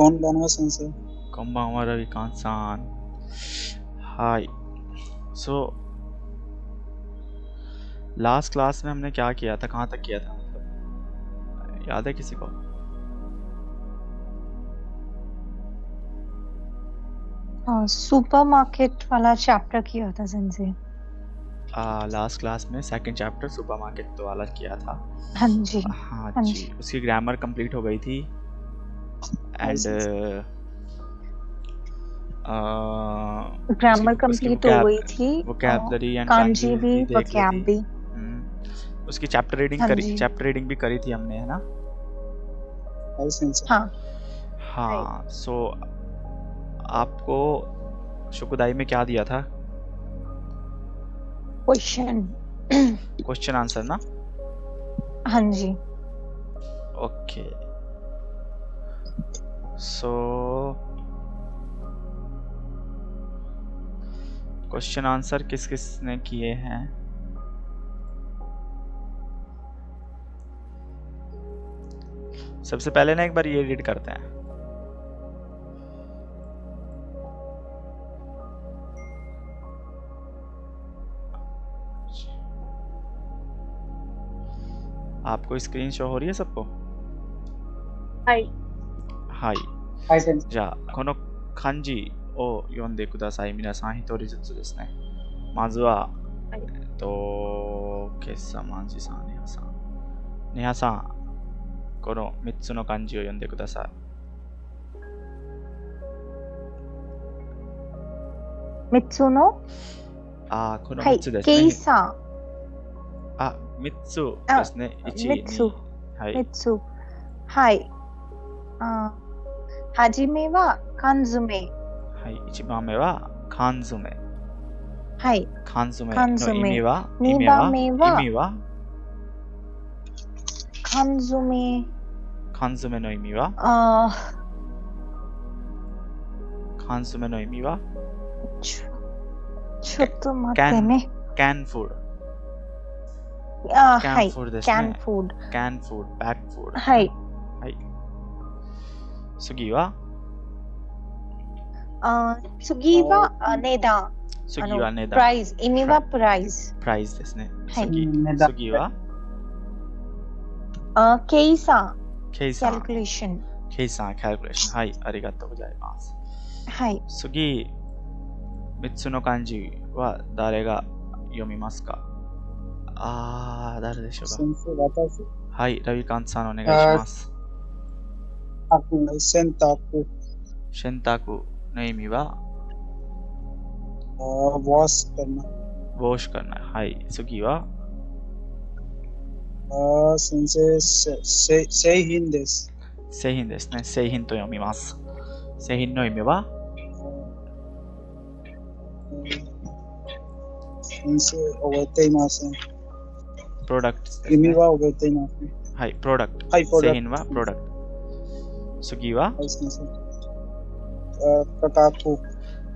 こんばんは先生。こんばんはラビカンさん。はい。सो last class में हमने क्या किया था, कहाँ तक किया था, मतलब याद है किसी को? सुपरमार्केट वाला चैप्टर किया था सेंसे। लास्ट क्लास में सेकंड चैप्टर सुपरमार्केट वाला किया था। हाँ जी। हाँ हाँ जी, जी। उसकी ग्रामर कंप्लीट हो गई थी एंड ग्रामर कंप्लीट हो गई थी, वोकैबुलरी एंड कांजी भी, देख ली वोकैब थी। भी। उसकी चैप्टर रीडिंग भी करी थी हमने, है ना? हाँ हाँ। सो आपको शुकुदाई में क्या दिया था? क्वेश्चन आंसर ना? हाँ जी। ओके। सो क्वेश्चन आंसर किस किस ने किए हैं? सबसे पहले ना एक बार ये रीड करते हैं। आपको स्क्रीन शो हो रही है सबको? हाय।じゃあこの漢字を読んでください。皆さん一人ずつですね。まずは、ケッサマンジさん、ネハさん。ネハさん、この3つの漢字を読んでください。3つの？この3つですね。ケイさん。3つですね。1、2。3つ。はい。はじめは缶詰。はい、1番目は缶詰。はい。缶詰の意味は2番目は缶詰。缶詰の意味は缶詰の意味はちょっと待ってね。canned food。はい。canned foodですね。canned food。canned food、packed food。はい。はい。次は次は値段。次は値段。プライズ。意味はプライズ。プライズですね。はい。次は計算。計算。キャルクレーション。計算、キャルクレーション。はい、ありがとうございます。はい。次、3つの漢字は誰が読みますか？誰でしょうか？先生、私。はい、ラビカンツさんお願いします。洗濯。洗濯の意味はwash करना。wash करना。はい、次は先生、製品です。製品ですね。製品と読みます。製品の意味は先生、覚えていません。プロダクトですね。意味は覚えていません。はい、プロダクト。はい、製品はプロダクト。次ははい、先生。価格。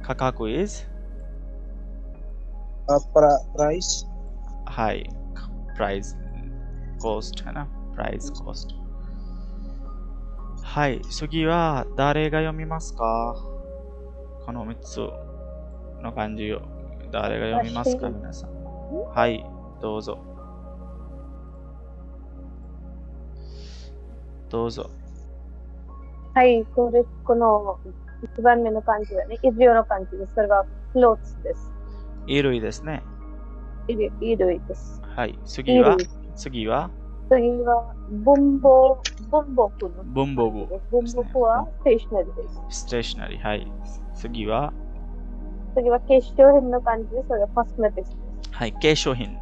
価格 is price。はい、price。cost है ना price cost。はい、次は誰が読みますか？この3つの漢字を誰が読みますか？皆さん。はい、どうぞ。どうぞ。はい、この1番目の漢字はね、衣料の漢字です。それは clothes です。衣類ですね。衣類です。はい、次は文房具の文房具。文房具はステーショナリーです。ステーショナリー。はい。次は化粧品の漢字で、それはコスメティクスです。はい、化粧品。化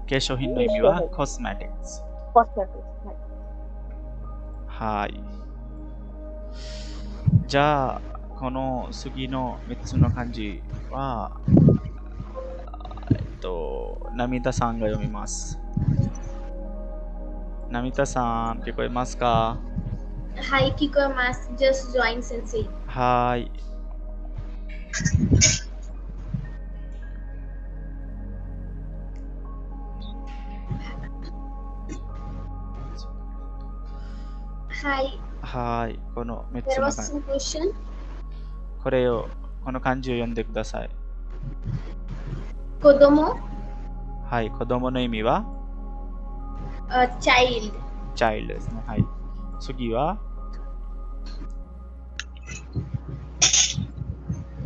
粧品の意味はコスメティクス。コスメティクス。はい。じゃあ、この次の3つの漢字は、涙さんが読みます。涙さん、聞こえますか？はい、聞こえます。Just join sensei。はい。はい。はい。この3 There つの was 漢 some question. この漢字を読んでください。 Kodomo, はい。子供の意味は child. child ですね。はい。次は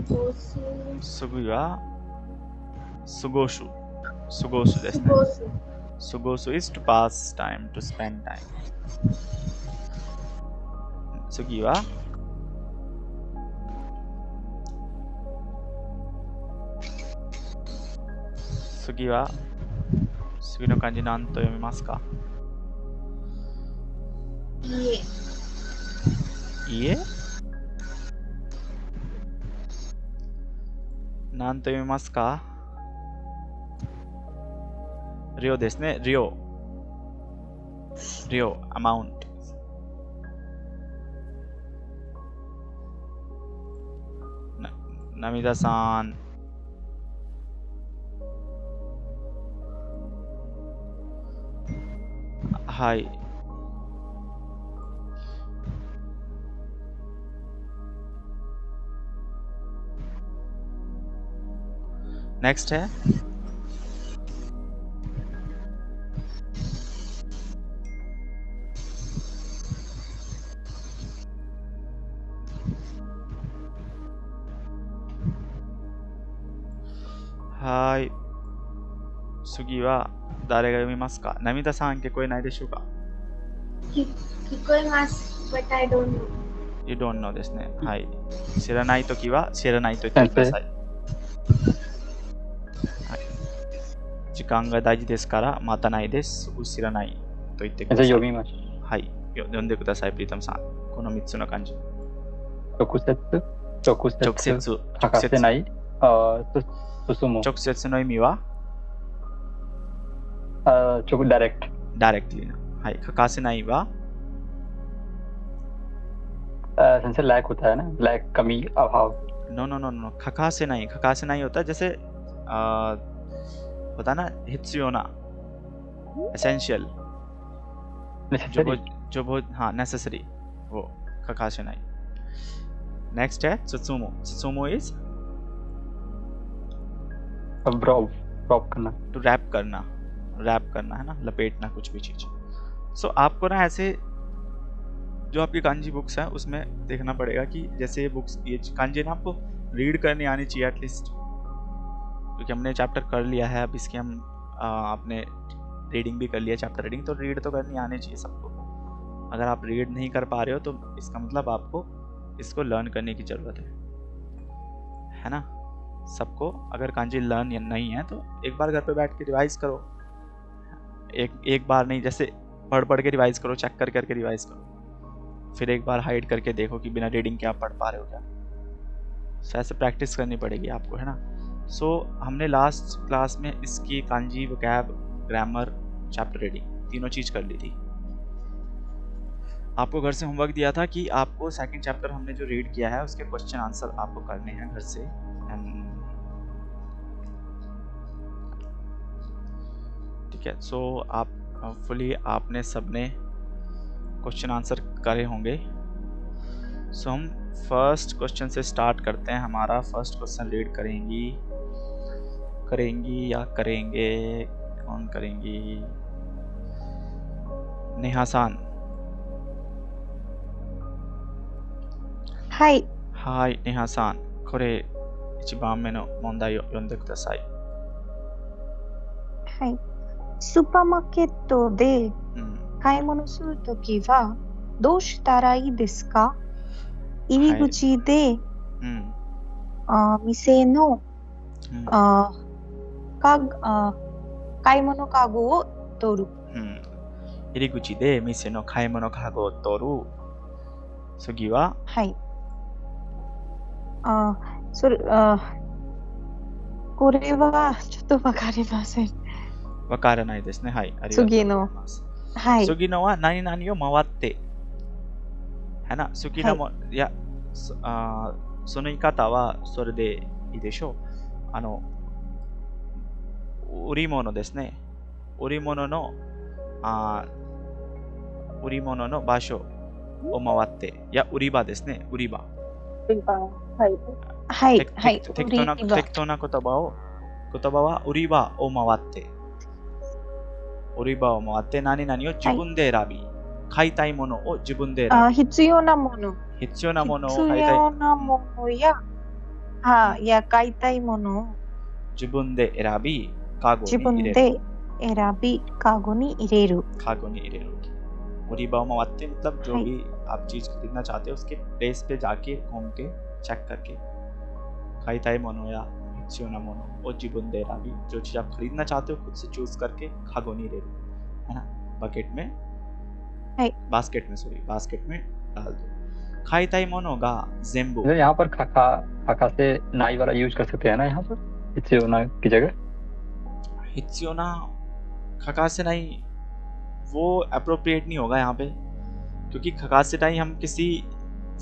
Gosu, 次は過ごす。過ごすですね。 Sugosu. 過ごす is to pass time, to spend time. 次は次の漢字何と読みますか？ Ye. 家？何と読みますか？量ですね。量、アマウント。涙さん。はい。नेक्स्ट हैはい。次は誰が読みますか？涙さん聞こえないでしょうか？ Kikoimasu, but I don't know. You don't know ですね。はい。知らないときは知らないと言ってください。はい。時間が大事ですから待たないです。知らないと言ってください。読みましょう。はい。読んでください、プリタムさん。この3つの漢字。直接書かせない進む。直接の意味はdirectly はい。書かせないはसेंसर lack होता है ना lack कमी अभाव नो書かせないहोता है जैसे होता ना 必要な essential जो बहुत हाँ necessary वो書かせない next है tsutsumो is ड्रॉप करना to wrap करना है ना लपेटना कुछ भी चीज सो आपको ना ऐसे जो आपकी कांजी बुक्स है उसमें देखना पड़ेगा कि जैसे ये बुक्स ये कांजी ना आपको रीड करनी आनी चाहिए एटलीस्ट क्योंकि हमने चैप्टर कर लिया है अब इसकी हम आपने रीडिंग भी कर लिया चैप्टर रीडिंग तो रीड तो करनी आनी चाहिए सबको अगर आप रीड नहीं कर पा रहे हो तो इसका मतलब आपको इसको लर्न करने की ज़रूरत है ना सबको अगर कांजी लर्न नहीं है तो एक बार घर पे बैठ के रिवाइज करो एक बार नहीं जैसे पढ़ के रिवाइज करो चेक करके रिवाइज करो फिर एक बार हाइड करके देखो कि बिना रीडिंग क्या पढ़ पा रहे हो क्या सो ऐसे प्रैक्टिस करनी पड़ेगी आपको है ना सो हमने लास्ट क्लास में इसकी kanji vocab grammar chapter reading तीनों चीज़ कर ली थी आपको घर से होमवर्क दिया था कि आपको सेकंड चैप्टर हमने जो रीड किया है उसके क्वेश्चन आंसर आपको करने हैं घर से ठीक है सो आप फुली आपने सबने क्वेश्चन आंसर करे होंगे सो हम फर्स्ट क्वेश्चन से स्टार्ट करते हैं हमारा फर्स्ट क्वेश्चन रीड करेंगी या करेंगे कौन करेंगी नेहा-सानはいはいनेहा-सानこれ1番目の問題を読んでくださいはいスーパーマーケットで買い物するときはどうしたらいいですか？入り口で、店の、買い物カゴを取る、入り口で店の買い物カゴを取る次ははいこれはちょっとわかりませんわからないですねはいありがとうございますはい、次のは何々を回ってहैな次のも、はい、いやその言い方はそれでいいでしょう売り物ですね売り物の場所 ओमावात्ते या उरिबा देस्ने उरिबा はい。はい はい 適当な 売り場適当な言葉は売り場を回って売り場を回って何々を自分で選び、買いたいものを自分で選び、必要なもの必要なものを必買いたい要なものやいや買いたいものを自分で選びカゴ自分に入れるで選びカゴに入れるカゴに入れる売り場を回って मतलब जो भी आप चीज खरीदना चाहते हो उसके प्लेस पे जाके घूम के चेक करके 買いたいものや必要なものを自分で選び जो चीज आप खरीदना चाहते हो खुद से चूज करके कागोに入れるहै ना बकेट में बास्केट में डाल दो 買いたいものが全部 यहाँ पर खाका से नाई वाला यूज कर सकते हैं ना यहाँ पर必要なकी जगह 必要な खका से नहीं वो अप्रोप्रिएट नहीं होगा यहाँ पे क्योंकि खका से नहीं हम किसी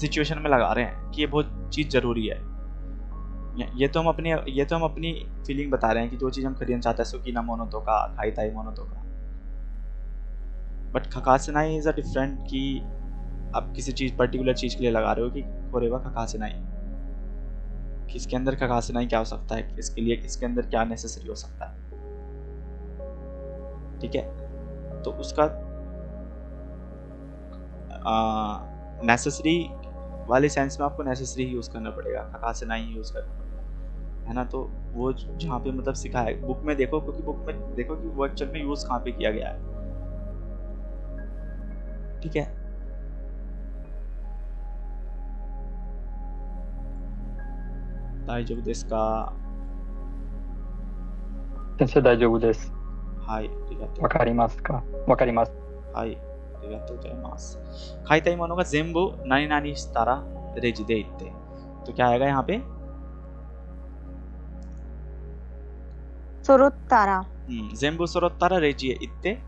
सिचुएशन में लगा रहे हैं कि ये बहुत चीज़ ज़रूरी है ये तो हम अपनी फीलिंग बता रहे हैं कि जो चीज़ हम खरीदना चाहते हैं सुकीना मोनो तो का खाईताई मोनो तो का बट खका से नहीं इज़ अ डिफरेंट कि आप किसी चीज़ पर्टिकुलर चीज़ के लिए लगा रहे हो कि कोरेवा खका से नहीं कि इसके अंदर खका से नहीं क्या हो सकता है इसके लिए इसके अंदर क्या नेसेसरी हो सकता है ठीक है तो उसका नेसेसरी वाले सेंस में आपको नेसेसरी ही यूज़ करना पड़ेगा खका से नहीं यूज़ करना पड़ेगा है ना तो वो जहाँ पे मतलब सिखाया है बुक में देखो क्योंकि बुक में देखो कि वो एक्चुअल में यूज़ कहाँ पे किया गया है ठीक है दाइजोबु देसु का 先生大丈夫です。はいありがとうわかりますか。わかります。はいありがとうございます買いたいものが全部何々したらレジで行って तो क्या आएगा यहाँ पे 揃ったら全部揃ったらレジへ行って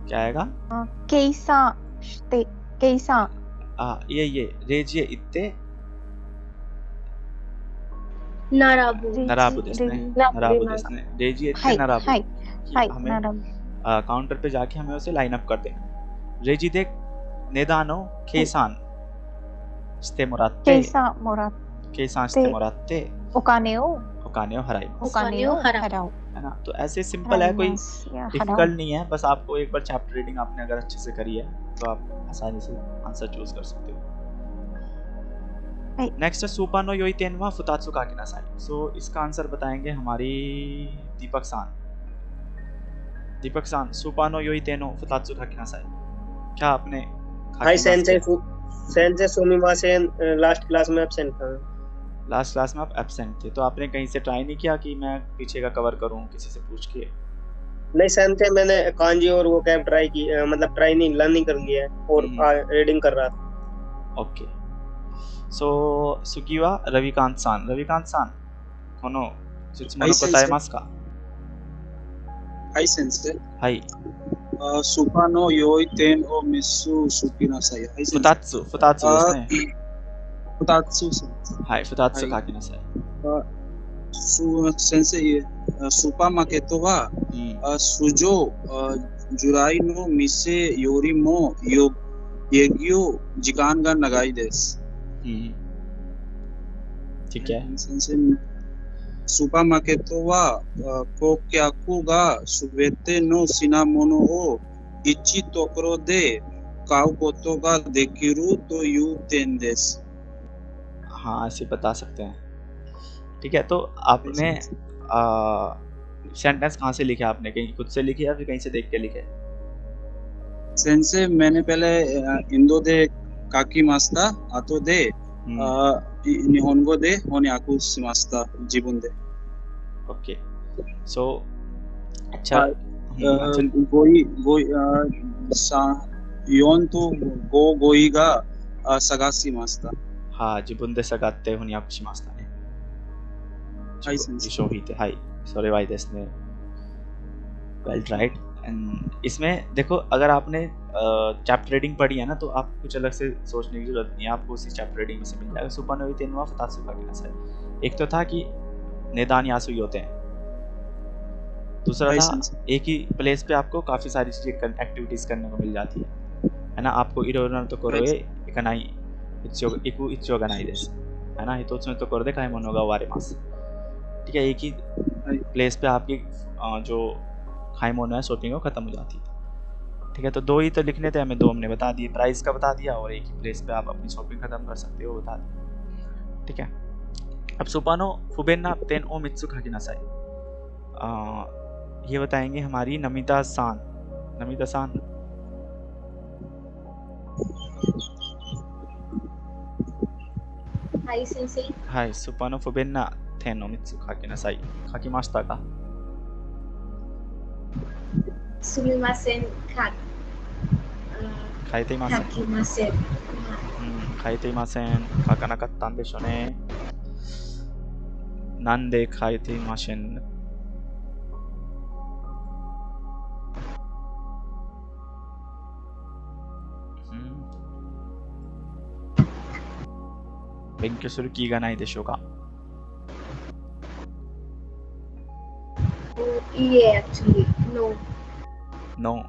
क्या आएगा 計算して計算いえレジへ行って並ぶ並ぶですねレジへ行って並ぶはいहमें 並ぶ काउंटर पे जाके हमें उसे लाइन अप कर देना रेजी दे नेदानो केसान してもらって計算もらっ計算してもらってお金を払いますお金を払う है ना तो ऐसे सिंपल है कोई や払う डिफिकल्ट नहीं है बस आपको एक बार चैप्टर रीडिंग आपने अगर अच्छे से करी है तो आप आसानी से आंसर चूज कर सकते हो नेक्स्ट है सुपा नो योई तेनवा फुतात्सु काकिनासाई सो इसका आंसर बताएंगे हमारी दीपक सान सुपा नो योई तेनो फुतात्सु काकिनासाई क्या आपने हाय सेंसे सुमिमासेन लास्ट क्लास में एब्सेंट था लास्ट क्लास में आप एब्सेंट थे तो आपने कहीं से ट्राई नहीं किया कि मैं पीछे का कवर करूं किसी से पूछ के नहीं सेंसे मैंने कांजी और वो कैप ट्राई की मतलब ट्राई नहीं लर्निंग कर लिया है और रीडिंग कर रहा था ओके सो सुकीवा रविकांत सान कोनो सुत्सुमोनो कोताए मास का हाय सेंसे हाय सुपा नो योई तेन ओ मिसु सुकिनासाई हाय फुतात्सुですねफुतात्सु हाय फुतात्सु काकिनासाई先生スーパーマーケットは市場juraiの店よりも営業時間が長いです。ठीक है 先生スーパーマーケットは顧客がすべての品物を一ところで買うことができるという点です。 हाँ ऐसे बता सकते हैं ठीक है तो आपने सेंटेंस कहाँ से लिखा आपने कहीं खुद से लिखे या फिर कहीं से देख के लिखे सेंसे मैंने पहले इंदो दे काकी मास्ता आतो दे निहोनगो दे होन्याकु शिमास्ता जीवन दे ओके सो अच्छा गोई योन तो गोई गा सगासी मास्ता हाँ जीवन दे सगाते होन्याकु शिमास्ता ने हाय सेंसे शोहिते हाय सॉरी भाई देश ने वेल राइट एंड इसमें देखो अगर आपने चैप्टर रीडिंग पढ़ी है ना तो आप कुछ अलग से सोचने की जरूरत नहीं है आपको उसी चैप्टर रीडिंग में से मिल जाएगा सुपा नो योई तेनवा फुतात्सु काकिनासाई एक तो था कि नेदान यासुई होते हैं दूसरा हाई था सेंस एक ही प्लेस पे आपको काफ़ी सारी चीज़ें एक्टिविटीज करने को मिल जाती है ना। आपको इरोनर तो करो इकनाई इच्यो गनाई देस है ना, तो उसमें तो कर दे काय मन होगा वारे मास। ठीक है, एक ही प्लेस पे आपकी जो खाई मोनो है शॉपिंग वो खत्म हो जाती है। ठीक है, तो दो ही तो लिखने थे हमें, दो हमने बता दिए, प्राइस का बता दिया और एक ही प्लेस पे आप अपनी शॉपिंग खत्म कर सकते हो बता दिया। ठीक है, अब सुपानो फुबेन्ना तेन ओ मित्सु खाकी नासाई, ये बताएंगे हमारी नमिता सान। नमिता सान, Hi, Sensei. हाय सुपानो फुबेन्ना तेन ओ मित्सु खाकी नासाई, खाकी मास्ता का? Sumimasen, खाइते मासेन, kakimasen. 書いていません。書かなかったんでしょうね。なんで書いていません。勉強する気がないでしょうか。Yeah, actually, no. No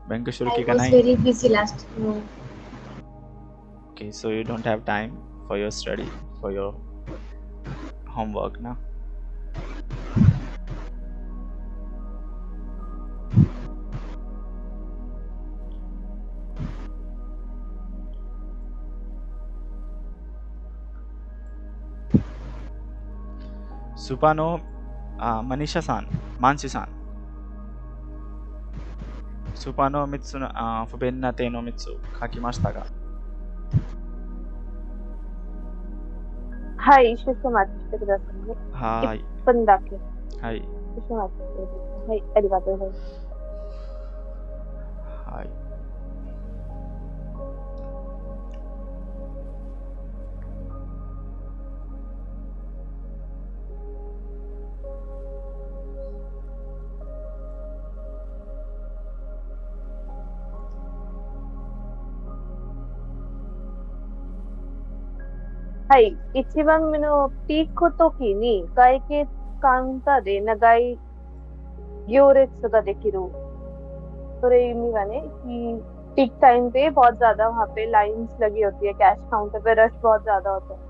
勉強する I 気が was ない。 very busy last. No. Okay, so you don't have time for your study, for your homework ना? सुपानो मनीषा सान, मानसी सान, सुपानो मित्सु फुबेन्ना तेनो मित्सु खाकिमाशिता का? はい、出所待ちしてくださいね。はーい。 1分だけ。はい。出所待ちしてください。はい、ありがとうございます。はい。はい。一番目のピーク時に外形カウンターで長い行列ができる。それ意味がねकि पीक टाइम पे बहुत ज्यादा वहाँ पे लाइंस लगी होती है, कैश काउंटर पे रश बहुत ज्यादा होता है.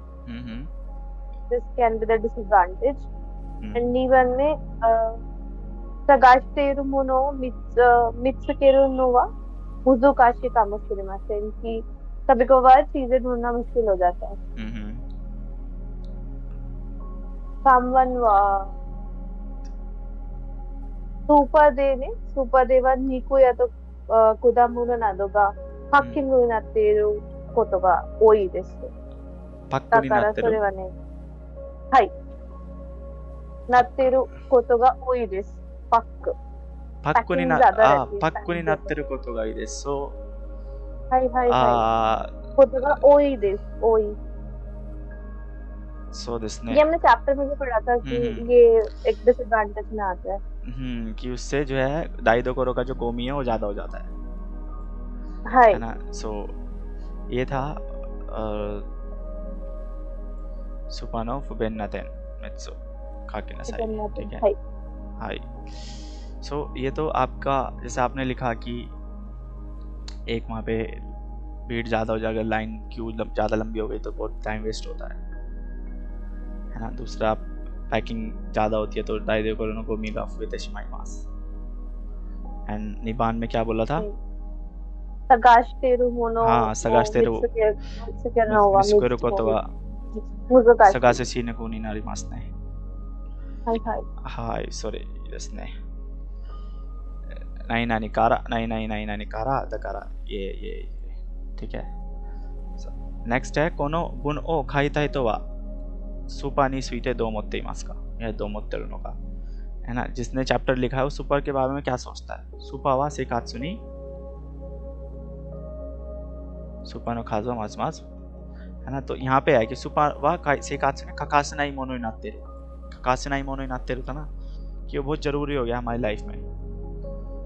This can be the disadvantage. And even में सगाशतेरु मोनो मित्सुकेरु नोवा मुजुकाशी कामोशिरिमासेन कि कभी कभार चीजें ढूंढना मुश्किल हो जाता है. Someone superでは肉やと果物などがパッキングになっていることが多いです。パックになってる。だからそれはね、はい、なっていることが多いです。パック。パックになってることがいいです。そう。はいはいはい。ことが多いです。多い。そうですね. ये हमने चैप्टर में भी पढ़ा था कि ये एक डिसएडवांटेज में आता है. कि उससे जो है दाइदोकोरो का जो कोमी है वो ज्यादा हो जाता है. है ना. सो ये था सुपानो फुबेन्नातेन मित्सु खाकिनासाई. ठीक है. हाय. सो ये तो आपका जैसे आपने लिखा कि एक वहाँ पे भीड़ ज्यादा हो जाएगा, लाइन क्यू ज्यादा लंबी हो गई तो बहुत टाइम वेस्ट होता है ना. दूसरा पैकिंग ज़्यादा होती है तो दाइदोकोरो को मीगा फुएते शिमाइमास. एंड निबान में क्या बोला था? सगाशतेरु मोनो. हाँ, सगाशतेरु मित्सुकेरु कोतोवा सगासे कोになりますね.はいはい。はい、それですね。何々から何々何々からだからये ठीक है. नेक्स्ट है この文を書いた人はスーパーについてどう思っていますかやどう思ってるのかहै ना. जिसने चैप्टर लिखा है वो सुपर के बारे में क्या सोचता है. सुपर वा सेकात्सुにसुपरの数はまずまずहै ना. तो यहाँ पे है कि सुपर वा सेकात्सुに欠かせないものになってる. 欠かせないものになってるかなकि वो बहुत जरूरी हो गया हमारी लाइफ में.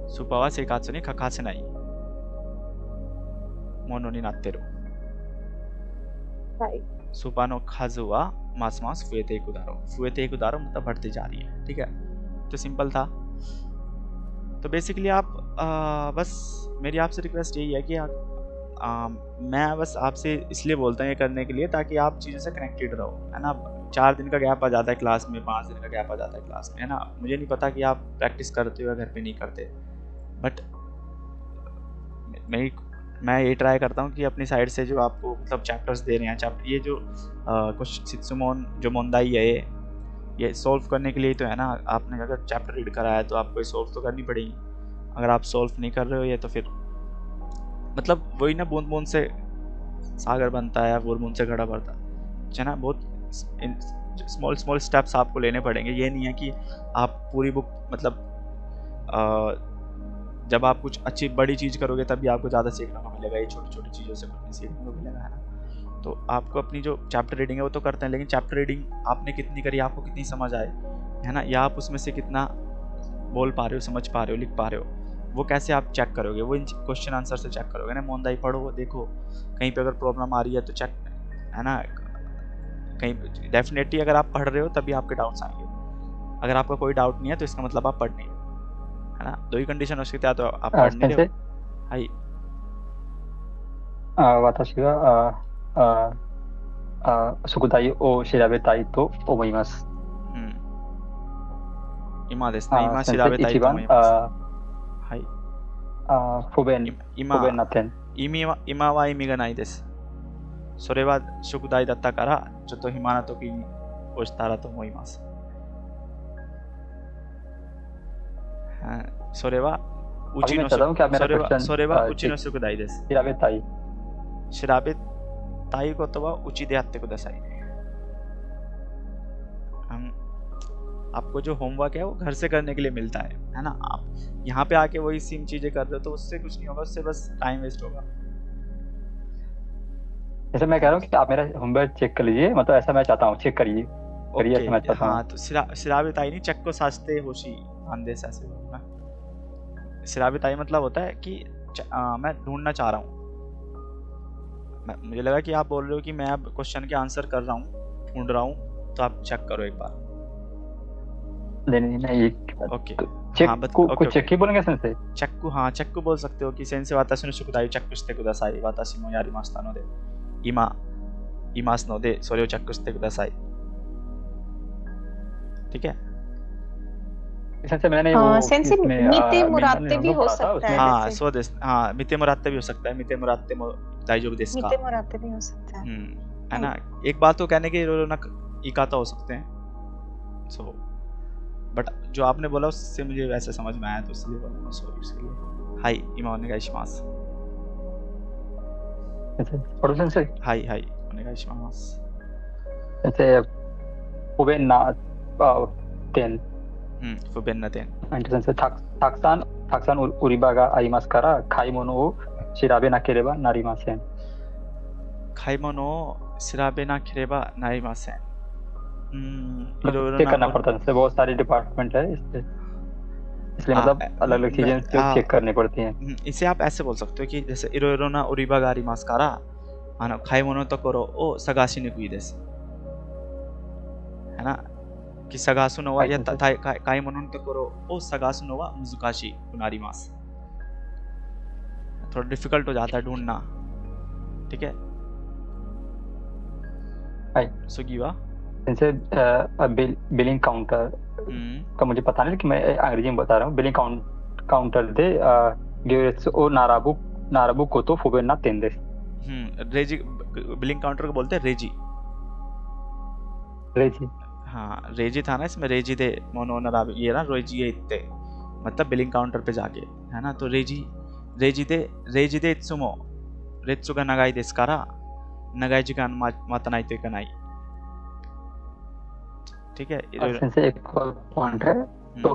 सुपर वा सेकात्सुに欠かせないものになってる. はい。सुपरの数はますます増えていくだろう. 増えていくだろう मतलब बढ़ती जा रही है. ठीक है. तो सिंपल था। तो बेसिकली आप बस मेरी आपसे रिक्वेस्ट यही है कि मैं बस आपसे इसलिए बोलता हूँ ये करने के लिए ताकि आप चीज़ों से कनेक्टेड रहो, है ना। 4 दिन का गैप आ जाता है क्लास में, 5 दिन का गैप आ जाता है क्लास में, है ना। मुझे नहीं पता कि आप प्रैक्टिस करते हो या घर पे नहीं करते, बट मैं ये ट्राई करता हूँ कि अपनी साइड से जो आपको मतलब चैप्टर्स दे रहे हैं, ये जो कुछ शित्सुमोन जो मोंदाई है ये सॉल्व करने के लिए तो है ना। आपने अगर चैप्टर रीड करा है तो आपको ये सॉल्व तो करनी पड़ेगी। अगर आप सॉल्व नहीं कर रहे हो ये तो फिर मतलब वही ना, बूंद बूंद से सागर बनता है, बूंद बूंद से घड़ा भरता है ना। बहुत स्मॉल स्टेप्स आपको लेने पड़ेंगे। ये नहीं है कि आप पूरी बुक मतलब जब आप कुछ अच्छी बड़ी चीज़ करोगे तभी आपको ज़्यादा सीखने को मिलेगा, ये छोटी छोटी चीज़ों से कुछ नहीं सीखने को मिलेगा, है ना। तो आपको अपनी जो चैप्टर रीडिंग है वो तो करते हैं, लेकिन चैप्टर रीडिंग आपने कितनी करी, आपको कितनी समझ आए, है ना, या आप उसमें से कितना बोल पा रहे हो, समझ पा रहे हो, लिख पा रहे हो, वो कैसे आप चेक करोगे? वो इन क्वेश्चन आंसर से चेक करोगे ना। मोंदाई पढ़ो, देखो कहीं पे अगर प्रॉब्लम आ रही है तो चेक, है ना। कहीं डेफिनेटली अगर आप पढ़ रहे हो तभी आपके डाउट्स आएंगे। अगर आपका कोई डाउट नहीं है तो इसका मतलब आप पढ़ नहीं रहे, है ना। 2 ही कंडीशन हो सकती है, तो आप पढ़ नहीं रहे हो। हाई 私は宿題を調べたいと思います。今ですね、今調べたいと思います。はい。不便な点。今は意味がないです。それは宿題だったからちょっと暇な時に押したらと思います。それはうちの宿題です。調べたいことはうちでやってください。आपको जो होमवर्क है वो घर से करने के लिए मिलता है ना। आप यहाँ पे आके वही सेम चीजें कर रहे हो तो उससे कुछ नहीं होगा, उससे बस टाइम वेस्ट होगा। जैसे मैं कह रहा हूँ कि आप मेरा होमवर्क चेक कर लीजिए, मतलब ऐसा मैं चाहता हूँ, चेक करिए ऐसा मैं चाहता हूँ। हाँ, तो शिराबिताई नहीं, चेक को साजते होशी आंदेश ऐसे बोलना। शिराबिताई मतलब होता है कि मैं ढूंढना चाह रहा हूँ। मुझे लगा कि आप बोल रहे हो कि मैं अब क्वेश्चन के आंसर कर रहा हूँ, ढूंढ रहा हूँ, तो आप चेक करो एक बार। नहीं, ओके, चेक ही बोलेंगे सेंसे। चेक को बोल सकते हो कि सेंसे वाताशी नो शुकुदाई चेकしてください。私もやりましたので、今いますのでそれをチェックしてください。ठीक है। सेंसे मैंने वो सेंसे मिते मुराते भी हो सकता है। हाँ, सो देस, हाँ, मिते मुराते भी हो सकता है। मिते मुराते मो दाइजोबु देसु का, मिते मुराते भी हो सकता है, है ना। एक बात तो कहने के इरोरो ना इकाता हो सकते हैं। सो बट जो आपने बोला उससे मुझे वैसे समझ में आया, तो इसलिए बोला, सॉरी उसके लिए। हाई इमा ओनेगाइशिमासु। पढ़ो सेंसे। हाई ओनेगाइशिमासु। सेंसे बूबेन ना点。不便な点。先生、たくさん売り場がありますから、買い物を調べなければなりません。買い物を調べなければなりません。चेक करना पड़ता है, बहुत सारे डिपार्टमेंट है इसलिए मतलब अलग अलग चीजें चेक करनी पड़ती हैं। इसे आप ऐसे बोल सकते हो कि जैसे इरोइरो ना उरिबा गा आरिमासु कारा खाइमोनो तोकोरो ओ सगाशी निकुई देसु, है ना। कि सगासु नो वा या खाइमोनो नो तोकोरो ओ सगासु नो वा मुजुकाशी कुनारिमासु। थोड़ा डिफिकल्ट हो जाता है ढूंढना, ठीक है। सुगीवा जैसे बिलिंग काउंटर का मुझे पता नहीं, कि मैं अंग्रेजी में बता रहा हूँ। बिलिंग काउंटर दे गेरेत्सु ओ नाराबु कोतो फुबेना तेंदे। रेजी बिलिंग काउंटर को बोलते हैं रेजी। हाँ, रेजी था ना इसमें, रेजी दे मोनो नाराबु, ये ना रेजी इत्ते मतलब बिलिंग काउंटर पे जाके, है ना। तो रेजी दे इत्सुमो रेत्सु का नगाई देसु कारा नगाई जिकान मातानाई तो इकानाई, ठीक है। से एक पॉइंट है तो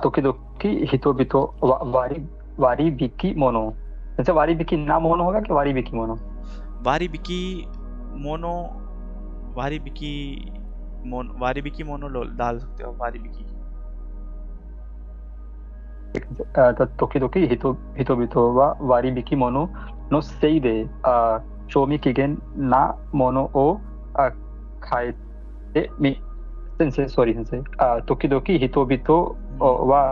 तोकिदोकी हितोबितो वारी बिकी मोनो। जैसे वारी बिकी ना मोनो होगा कि वारी बिकी मोनो? वारी बिकी मोनो डाल सकते हो। वारी बिकी तोकिदोकी हितोबितो वा वारी बिकी मोनो नो सेइदे शोमी किगेन ना मोनो ओ खाएते सेंसे सॉरी सेंसे तोकी दोकी हितोबितो वा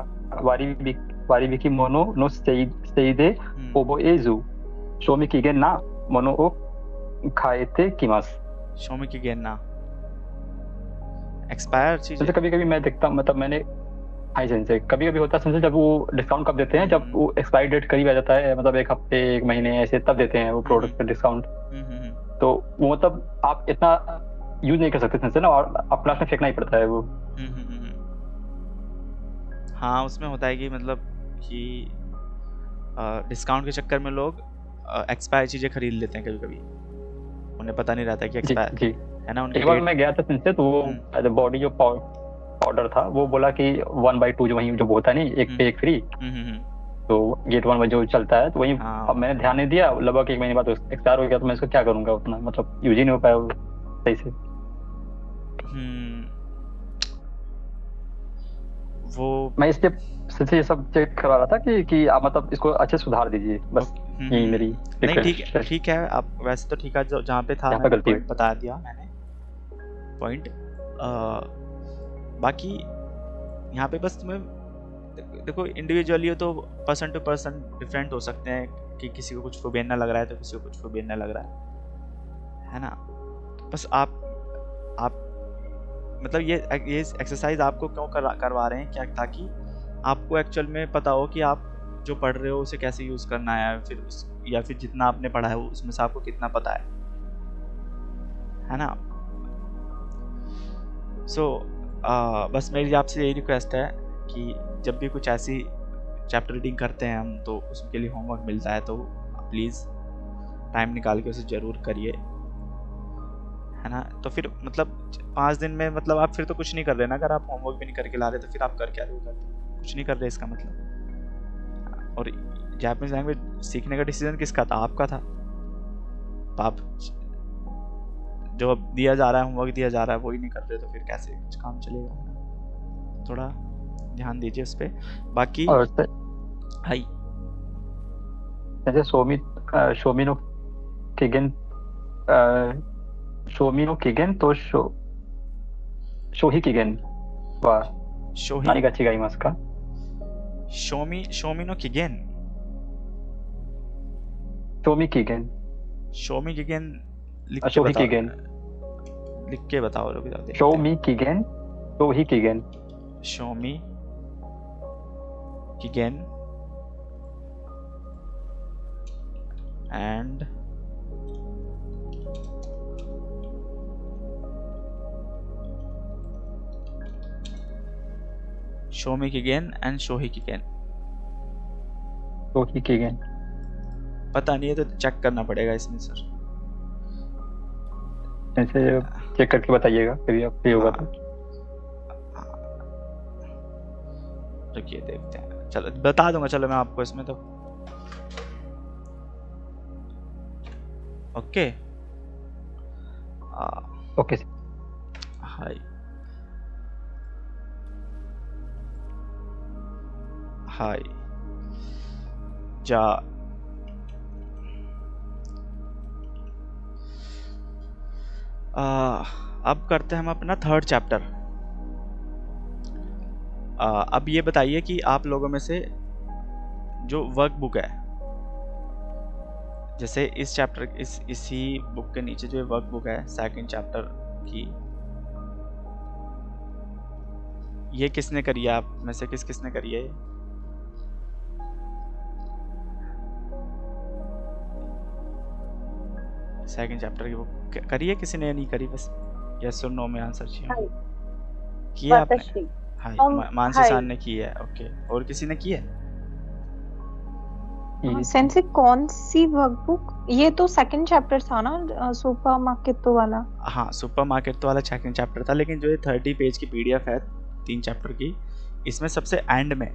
वारीबिकी मोनो नो सेइदे ओबो एजु शोमी किगेन ना मोनो ओ खाएते किमास। शोमी किगेन ना एक्सपायर चीज। जैसे कभी-कभी मैं देखता मतलब मैंने हाई सेंसे कभी-कभी होता है सेंसे जब वो डिस्काउंट कब देते हैं जब वो एक्सपायरी डेट करीब आ जाता है मतलब एक हफ्ते एक महीने ऐसे तब देते हैं वो प्रोडक्ट पे डिस्काउंट। तो वो मतलब आप इतना यूज नहीं कर सकते सेंसे ना और अपना में फेंकना ही पड़ता है वो। हाँ उसमें होता है कि मतलब कि डिस्काउंट के चक्कर में लोग एक्सपायर चीजें खरीद लेते हैं कभी-कभी, उन्हें पता नहीं रहता कि एक्सपायर जी है ना उनकी। एक बार मैं गया था सेंसे तो वो बॉडी जो पाउडर था वो बोला कि 1/2 जो वही जो होता नहीं एक पे एक फ्री, तो गेट 1 में जो चलता है तो वही। अब मैंने ध्यान नहीं दिया लगभग एक महीने बाद एक्सपायर हो गया तो मैं इसको क्या करूंगा उतना मतलब यूज ही नहीं हो पाया वो सही से। वो मैं इसलिए ये सब चेक करवा रहा था कि आप मतलब इसको अच्छे सुधार दीजिए बस यही मेरी नहीं ठीक है आप वैसे तो ठीक है जो जहाँ पे था मैंने पॉइंट बता दिया मैंने पॉइंट। बाकी यहाँ पे बस तुम्हें देखो इंडिविजुअली हो तो पर्सन टू पर्सन डिफरेंट हो सकते हैं कि किसी को कुछ फोबियन लग रहा है तो किसी को कुछ फोबियन लग रहा है ना। बस आप मतलब ये एक्सरसाइज आपको क्यों करवा रहे हैं क्या, ताकि आपको एक्चुअल में पता हो कि आप जो पढ़ रहे हो उसे कैसे यूज करना है या फिर जितना आपने पढ़ा है उसमें से आपको कितना पता है ना। बस मेरी आपसे यही रिक्वेस्ट है कि जब भी कुछ ऐसी चैप्टर रीडिंग करते हैं हम तो उसके लिए होमवर्क मिलता है तो प्लीज़ टाइम निकाल के उसे ज़रूर करिए, है ना। तो फिर मतलब 5 दिन में मतलब आप फिर तो कुछ नहीं कर रहे ना, अगर आप होमवर्क भी नहीं करके ला रहे तो फिर आप कर क्या रहे हो, कुछ नहीं कर रहे इसका मतलब। और जापानीज लैंग्वेज सीखने का डिसीजन किसका था? आपका था। तो आप जो अब दिया जा रहा है होमवर्क दिया जा रहा है वही नहीं कर रहे तो फिर कैसे कुछ काम चलेगा? थोड़ा ध्यान दीजिए उस पर। बाकी हाई जैसे शोमी नो किगेन तो शोही किगेन वा नानी का चिगाई मास्का शोमी नो किगेन शोमी किगेन लिख के बताओ लोग देखते हैं। शोमी किगेन शोही किगेन शोमी किगेन एंड शोमी किगेन एंड शोही किगेन पता नहीं है तो चेक करना पड़ेगा इसमें सर। ऐसे चेक करके बताइएगा कभी आप फ्री होगा तो। रुकिए देखते हैं, चलो बता दूंगा चलो मैं आपको इसमें तो। ओके ओके हाय हाय जा अब करते हैं हम अपना 3rd चैप्टर। अब ये बताइए कि आप लोगों में से जो वर्क बुक है, जैसे इस चैप्टर इसी बुक के नीचे जो वर्क बुक है 2nd चैप्टर की, ये किसने करी है? आप में से किसने करी है? सेकंड चैप्टर की बुक करी है किसी ने? नहीं करी, बस यस और नो में आंसर चाहिए। की है आपने? हां मानसी सान ने की है। ओके और किसी ने की है? सेंसे कौन सी वर्कबुक? ये तो 2nd चैप्टर था ना सुपरमार्केट वाला। हाँ सुपरमार्केट वाला 2nd चैप्टर था, लेकिन जो ये 30 पेज की पीडीएफ है 3 चैप्टर की, इसमें सबसे एंड में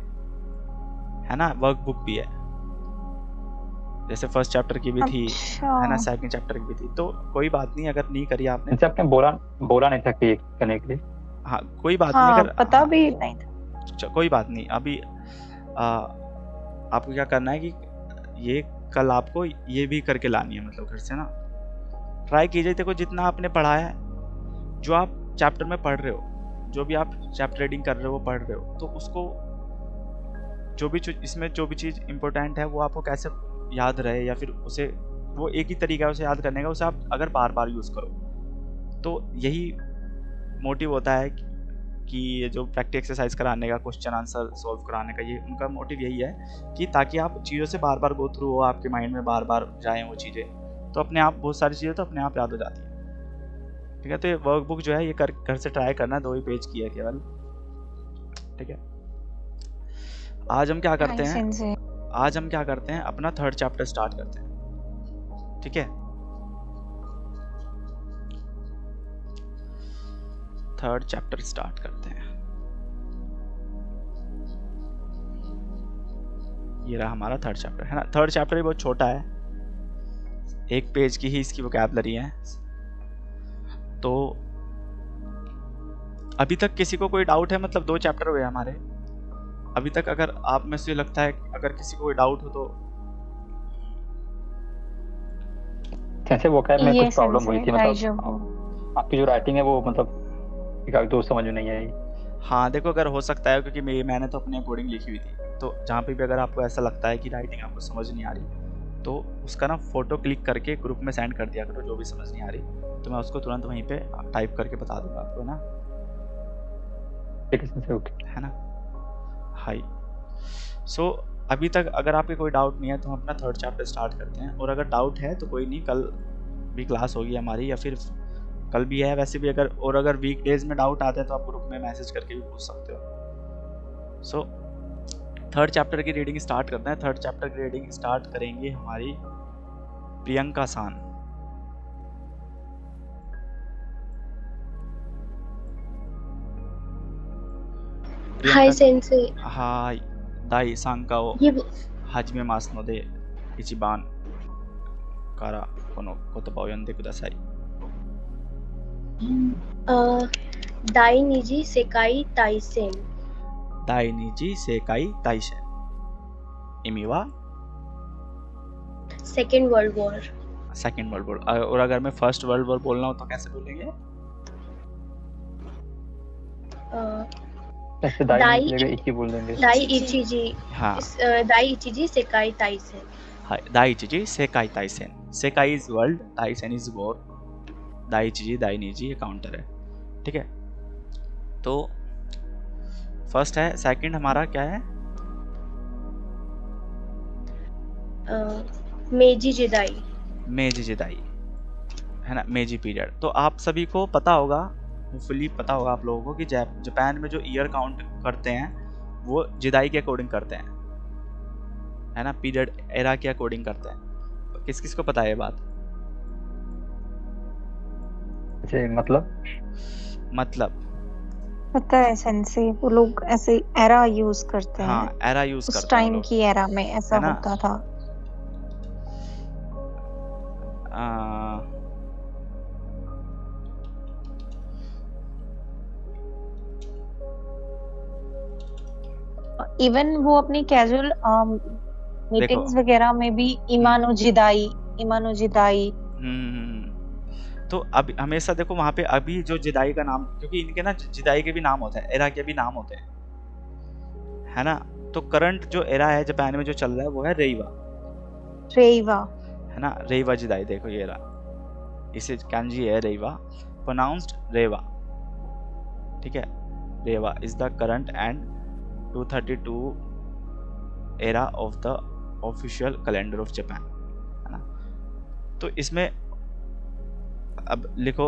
है ना वर्कबुक भी है। जैसे 1st चैप्टर की भी थी है ना, 2nd चैप्टर की भी थी। तो कोई बात नहीं अगर नहीं करी आपने, आपने बोला नहीं था कि करने के लिए। हाँ कोई बात नहीं अगर पता भी नहीं था, कोई बात नहीं। अभी आपको क्या करना है कि ये कल आपको ये भी करके लानी है, मतलब घर से ना ट्राई कीजिए। देखो जितना आपने पढ़ा है, जो आप चैप्टर में पढ़ रहे हो जो भी आप चैप्टर रीडिंग कर रहे हो वो पढ़ रहे हो, तो उसको जो भी इसमें जो भी चीज़ इंपॉर्टेंट है वो आपको कैसे याद रहे, या फिर उसे वो एक ही तरीका है उसे याद करने का, उसे आप अगर बार बार यूज़ करो। तो यही मोटिव होता है कि ये जो प्रैक्टिस एक्सरसाइज कराने का, क्वेश्चन आंसर सॉल्व कराने का, ये उनका मोटिव यही है कि ताकि आप चीज़ों से बार बार गो थ्रू हो, आपके माइंड में बार बार जाएँ वो चीज़ें, तो अपने आप बहुत सारी चीज़ें तो अपने आप याद हो जाती है। ठीक है, तो ये वर्कबुक जो है ये घर से ट्राई करना, 2 ही पेज की है केवल। ठीक है, आज हम क्या करते हैं, अपना 3rd चैप्टर स्टार्ट करते हैं। ठीक है, 3rd चैप्टर स्टार्ट करते हैं। ये रहा हमारा 3rd चैप्टर, है ना। 3rd चैप्टर भी बहुत छोटा है, 1 पेज की ही इसकी वोकैबुलरी है। तो अभी तक किसी को कोई डाउट है? मतलब 2 चैप्टर हुए हमारे अभी तक। अगर आप में से लगता है अगर किसी को कोई डाउट हो तो जैसे वोकैब में कुछ प्रॉब्लम हुई थी, मतलब आपकी जो राइटिंग है वो मतलब एक दो समझ में नहीं आई। हाँ देखो, अगर हो सकता है क्योंकि मैंने तो अपने अकॉर्डिंग लिखी हुई थी, तो जहाँ पे भी अगर आपको ऐसा लगता है कि राइटिंग आपको समझ नहीं आ रही, तो उसका ना फोटो क्लिक करके ग्रुप में सेंड कर दिया करो, जो भी समझ नहीं आ रही, तो मैं उसको तुरंत वहीं पे टाइप करके बता दूंगा आपको ना। है ना। हाई सो अभी तक अगर आपके कोई डाउट नहीं है तो हम अपना 3rd चैप्टर स्टार्ट करते हैं। और अगर डाउट है तो कोई नहीं, कल भी क्लास होगी हमारी, या फिर कल भी है वैसे भी। अगर वीकडेज में डाउट आता है तो आप ग्रुप में मैसेज करके भी पूछ सकते हो। सो 3rd चैप्टर की रीडिंग स्टार्ट करते हैं। 3rd चैप्टर की रीडिंग स्टार्ट करेंगे हमारी प्रियंका सान। हाय सेंसे। हाय दाई सांकाओ हाजमे मास नोदे इचिबान कारा कोनो कोतोबा ओ योंदे कुदासाई। दाइनिजी सेकाई ताइसेन। दाइनिजी सेकाई ताइसेन। इमी वा second world war. Second world war. और अगर मैं फर्स्ट वर्ल्ड वॉर बोलना हो तो कैसे बोलेंगे? दाई इची बोल देंगे। दाई इचिजी। हाँ, दाई इचिजी सेकाई ताइसेन। हाँ, दाई इचिजी सेकाई ताइसेन। सेकाई इज वर्ल्ड, ताइसेन इज वॉर। दाई इचिजी दाई निजी ये काउंटर है। ठीक है, तो फर्स्ट है। सेकंड हमारा क्या है? मेजी जिदाई। मेजी जिदाई, है ना, मेजी पीरियड। तो आप सभी को पता होगा, फुली पता होगा आप लोगों को कि जापान में जो ईयर काउंट करते हैं वो जिदाई के अकॉर्डिंग करते हैं, है ना, पीरियड एरा के अकॉर्डिंग करते हैं। किस किस को पता है ये बात? मतलब पता है सेंसे, वो लोग ऐसे एरा यूज करते हैं। हाँ, एरा यूज करते हैं उस टाइम की एरा में ऐसा होता था। इवन वो अपनी कैजुअल मीटिंग्स वगैरह में भी इमानो जिदाई। तो अब हमेशा देखो वहां पे अभी जो जिदाई का नाम, क्योंकि इनके ना जिदाई के भी नाम होते हैं, एरा के भी नाम होते हैं, है ना। तो करंट जो एरा है जापान में जो चल रहा है वो है रेइवा, है ना। रेइवा जिदाई देखो ये रहा, इसे कैंजी है रेइवा, प्रोनाउंस्ड रेवा। ठीक है, Reiwa is the current and 232 era of the official calendar of Japan, है ना। तो इसमें अब लिखो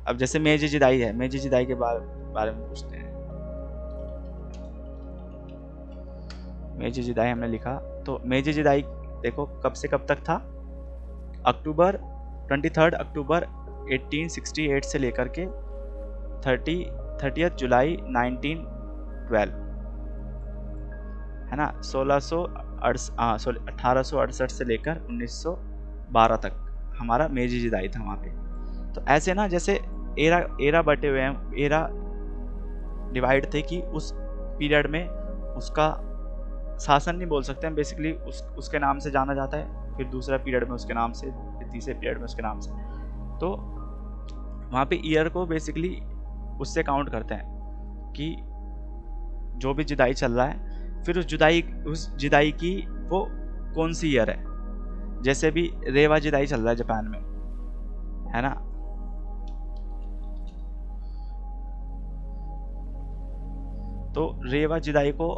अब जैसे मेजी जिदाई है, मेजी जिदाई के बारे में पूछते हैं। मेजी जिदाई हमने लिखा, तो मेजी जिदाई देखो कब से कब तक था? 23 अक्टूबर 1868 से लेकर के 30 जुलाई 1912, है ना। 1868 से लेकर 1912 तक हमारा मेजी जिदाई था वहाँ पे। तो ऐसे ना जैसे एरा बटे हुए हैं, एरा डिवाइड थे कि उस पीरियड में उसका शासन नहीं बोल सकते हैं, बेसिकली उसके नाम से जाना जाता है, फिर दूसरा पीरियड में उसके नाम से, फिर तीसरे पीरियड में उसके नाम से। तो वहाँ पे ईयर को बेसिकली उससे काउंट करते हैं कि जो भी जुदाई चल रहा है, फिर उस जुदाई की वो कौन सी ईयर है। जैसे भी रेवा जुदाई चल रहा है जापान में, है ना, तो रेवा जुदाई को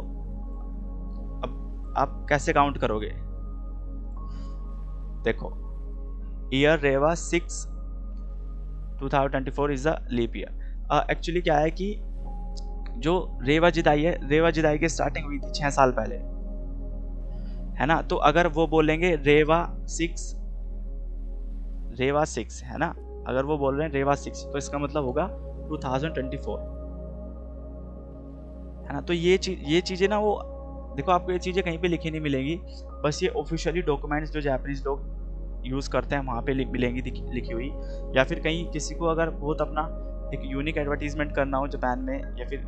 अब आप कैसे काउंट करोगे? देखो, ईयर रेवा 6 2024 is a leap year. Actually क्या है कि जो रेवा जुदाई है, रेवा जुदाई की स्टार्टिंग हुई थी 6 साल पहले, है ना। तो अगर वो बोलेंगे रेवा 6, है ना, अगर वो बोल रहे हैं रेवा 6, तो इसका मतलब होगा 2024, है ना। तो ये चीजें ना, वो देखो आपको ये चीजें कहीं पे लिखी नहीं मिलेंगी, बस ये ऑफिशियली डॉक्यूमेंट्स जो जापानीज लोग यूज करते हैं वहां पे मिलेंगी लिखी हुई। या फिर कहीं किसी को अगर बहुत अपना एक यूनिक एडवर्टीजमेंट करना हो जापान में, या फिर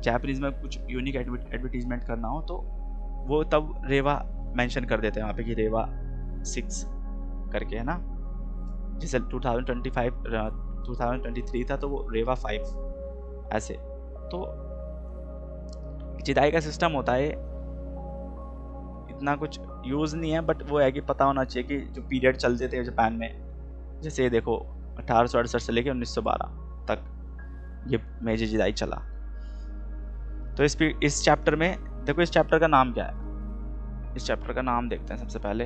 जापानीज में कुछ यूनिक एडवर्टीजमेंट करना हो, तो वो तब रेवा मेंशन कर देते हैं वहाँ पे कि रेवा 6 करके, है ना। जैसे 2023 था तो वो रेवा 5 ऐसे। तो जुदाई का सिस्टम होता है, इतना कुछ यूज नहीं है, बट वो है कि पता होना चाहिए कि जो पीरियड चलते थे जापान में, जैसे ये देखो 1868 से लेकर 1912 तक ये मेजी जुदाई चला। तो इस चैप्टर में देखो, इस चैप्टर का नाम क्या है, इस चैप्टर का नाम देखते हैं सबसे पहले।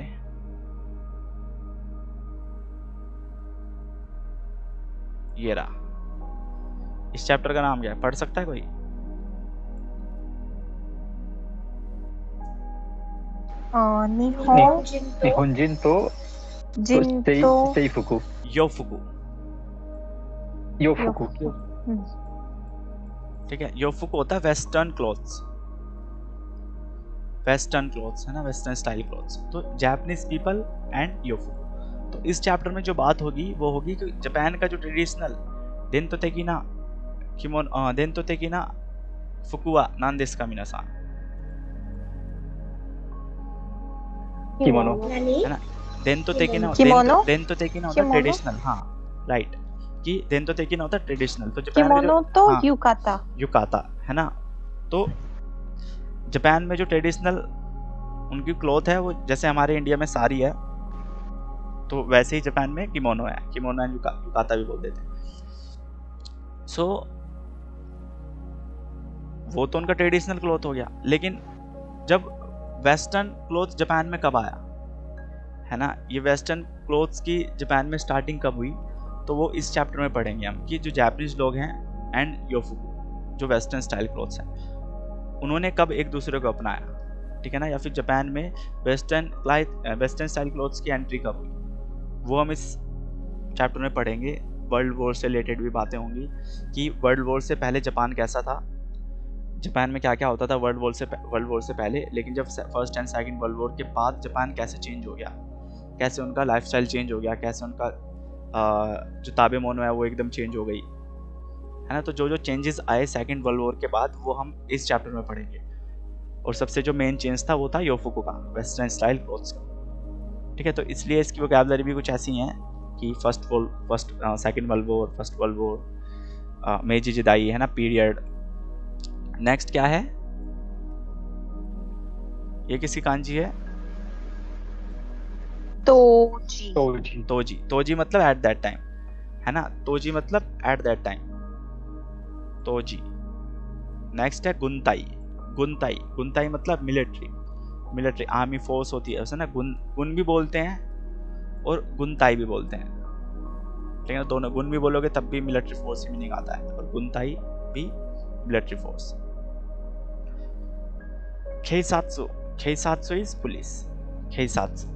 ये रहा, इस चैप्टर का नाम क्या है, पढ़ सकता है कोई? निहोंजिन तो सेइफुकु, योफुकु, ठीक है। योफुकु होता है वेस्टर्न क्लोथ्स, है ना, वेस्टर्न स्टाइल क्लोथ्स। तो जापानीज पीपल एंड योफुकु। तो इस चैप्टर में जो बात होगी वो होगी कि जापान का जो ट्रेडिशनल देंतो तेकी ना फुकुआ नान देसु का मिनासान, किमोनो, है ना। देंतो तेकी ना होता है ट्रेडिशनल, हाँ राइट, कि देंतो तेकी ना होता है ट्रेडिशनल। तो जापान में जो तो युकाता, है ना। तो जापान में जो ट्रेडिशनल उनकी क्लॉथ है, वो जैसे हमारे इंडिया में साड़ी है, तो वैसे ही जापान में किमोनो है, किमोनो एंड युकाता भी बोल देते हैं। सो वो तो उनका ट्रेडिशनल क्लॉथ हो गया। लेकिन जब वेस्टर्न क्लॉथ जापान में कब आया, है ना, ये वेस्टर्न क्लॉथ्स की जापान में स्टार्टिंग कब हुई, तो वो इस चैप्टर में पढ़ेंगे हम कि जो जापानीज लोग हैं एंड योफुकु जो वेस्टर्न स्टाइल क्लॉथ्स हैं, उन्होंने कब एक दूसरे को अपनाया, ठीक है ना। या फिर जापान में वेस्टर्न स्टाइल क्लॉथ्स की एंट्री कब हुई, वो हम इस चैप्टर में पढ़ेंगे। वर्ल्ड वॉर से रिलेटेड भी बातें होंगी कि वर्ल्ड वॉर से पहले जापान कैसा था, जापान में क्या क्या होता था वर्ल्ड वॉर से पहले, लेकिन जब first and second world war के बाद जापान कैसे चेंज हो गया, कैसे उनका लाइफस्टाइल चेंज हो गया, कैसे उनका जो ताबे मोनो है वो एकदम चेंज हो गई, है ना। तो जो चेंजेस आए सेकंड वर्ल्ड वॉर के बाद, वो हम इस चैप्टर में पढ़ेंगे। और सबसे जो मेन चेंज था वो था योफुकु का, वेस्टर्न स्टाइल क्लोथ्स का, ठीक है। तो इसलिए इसकी वोकैबुलरी भी कुछ ऐसी हैं कि second world war, first world war, Meiji जुदाई, है ना, पीरियड। नेक्स्ट क्या है, ये किसकी कांजी है? तोजी मतलब एट दैट टाइम, है ना। तोजी मतलब at that time, Toji. Next है गुनताई मतलब मिलिट्री आर्मी फोर्स होती है उसे ना, गुन भी बोलते हैं और गुनताई भी बोलते हैं, ठीक है। दोनों गुन भी बोलोगे तब भी मिलिट्री फोर्स ही मीनिंग आता है, और गुनताई भी मिलिट्री फोर्स। खेसात्सु इज पुलिस, खेसात्सु,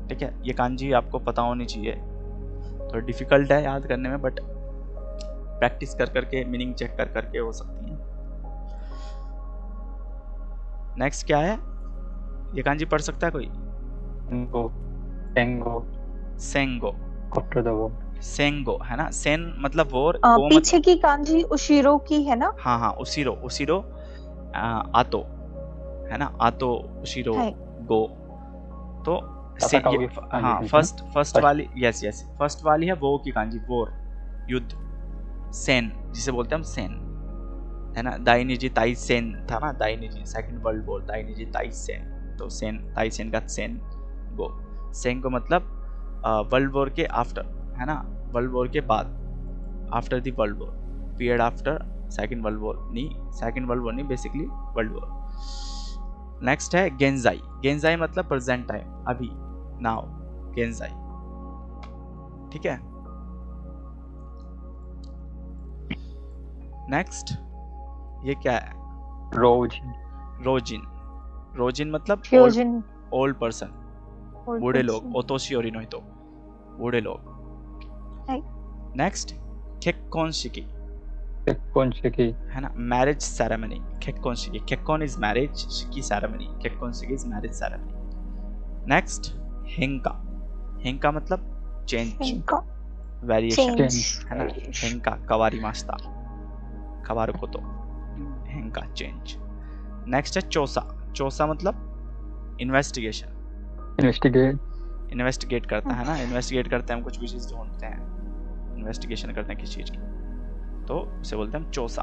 ठीक है। ये कांजी आपको पता होनी चाहिए, थोड़ा डिफिकल्ट है याद करने में, बट प्रैक्टिस कर करके मीनिंग चेक कर करके हो सकती है। नेक्स्ट क्या है, ये कांजी पढ़ सकता है कोई? सेंगो, है ना। सेन मतलब वॉर, पीछे की कांजी उशिरो की है ना। हाँ उशिरो आतो, है ना, आतो शिरो है। गो। तो ताता ये, काओगे हाँ कांजी फर्स्ट वाली, यस यस, फर्स्ट वाली है वो की कांजी, वोर युद्ध, सेन जिसे बोलते हैं हम सेन, है ना। दाइनिजी ताई सेन था ना, दाइनिजी सेकंड वर्ल्ड वॉर, दाइनिजी ताई सेन, तो सेन ताई सेन का सेन गो। सेन को मतलब वर्ल्ड वॉर के आफ्टर, है ना, वर्ल्ड वॉर के बाद, after the world war, period after second world war, नहीं बेसिकली वर्ल्ड वॉर। नेक्स्ट है गेंजाई। गेंजाई मतलब प्रेजेंट टाइम, अभी, नाउ, गेंजाई, ठीक है। नेक्स्ट ये क्या है, रोजिन। रोजिन मतलब फ्यूजन ओल्ड पर्सन, बूढ़े लोग, ओतोशी और इनोहितो, बूढ़े लोग। नेक्स्ट केक्कोनशिकी, है ना, मैरिज सेरेमनी, केक्कोनशिकी, केक्कोन इज मैरिज, शिकी सेरेमनी, केक्कोनशिकी इज मैरिज सेरेमनी। नेक्स्ट हेंका, हेंका मतलब चेंज, वेरिएशन, है ना, हेंका कवारी मास्ता, कवारू को तो हेंका चेंज। नेक्स्ट है चोसा। चोसा मतलब इन्वेस्टिगेशन, इन्वेस्टिगेट करता है ना, इन्वेस्टिगेट करते हैं हम, कुछ भी चीज ढूंढते हैं, इन्वेस्टिगेशन करते हैं किसी चीज की, तो उसे बोलते हैं हम चोसा।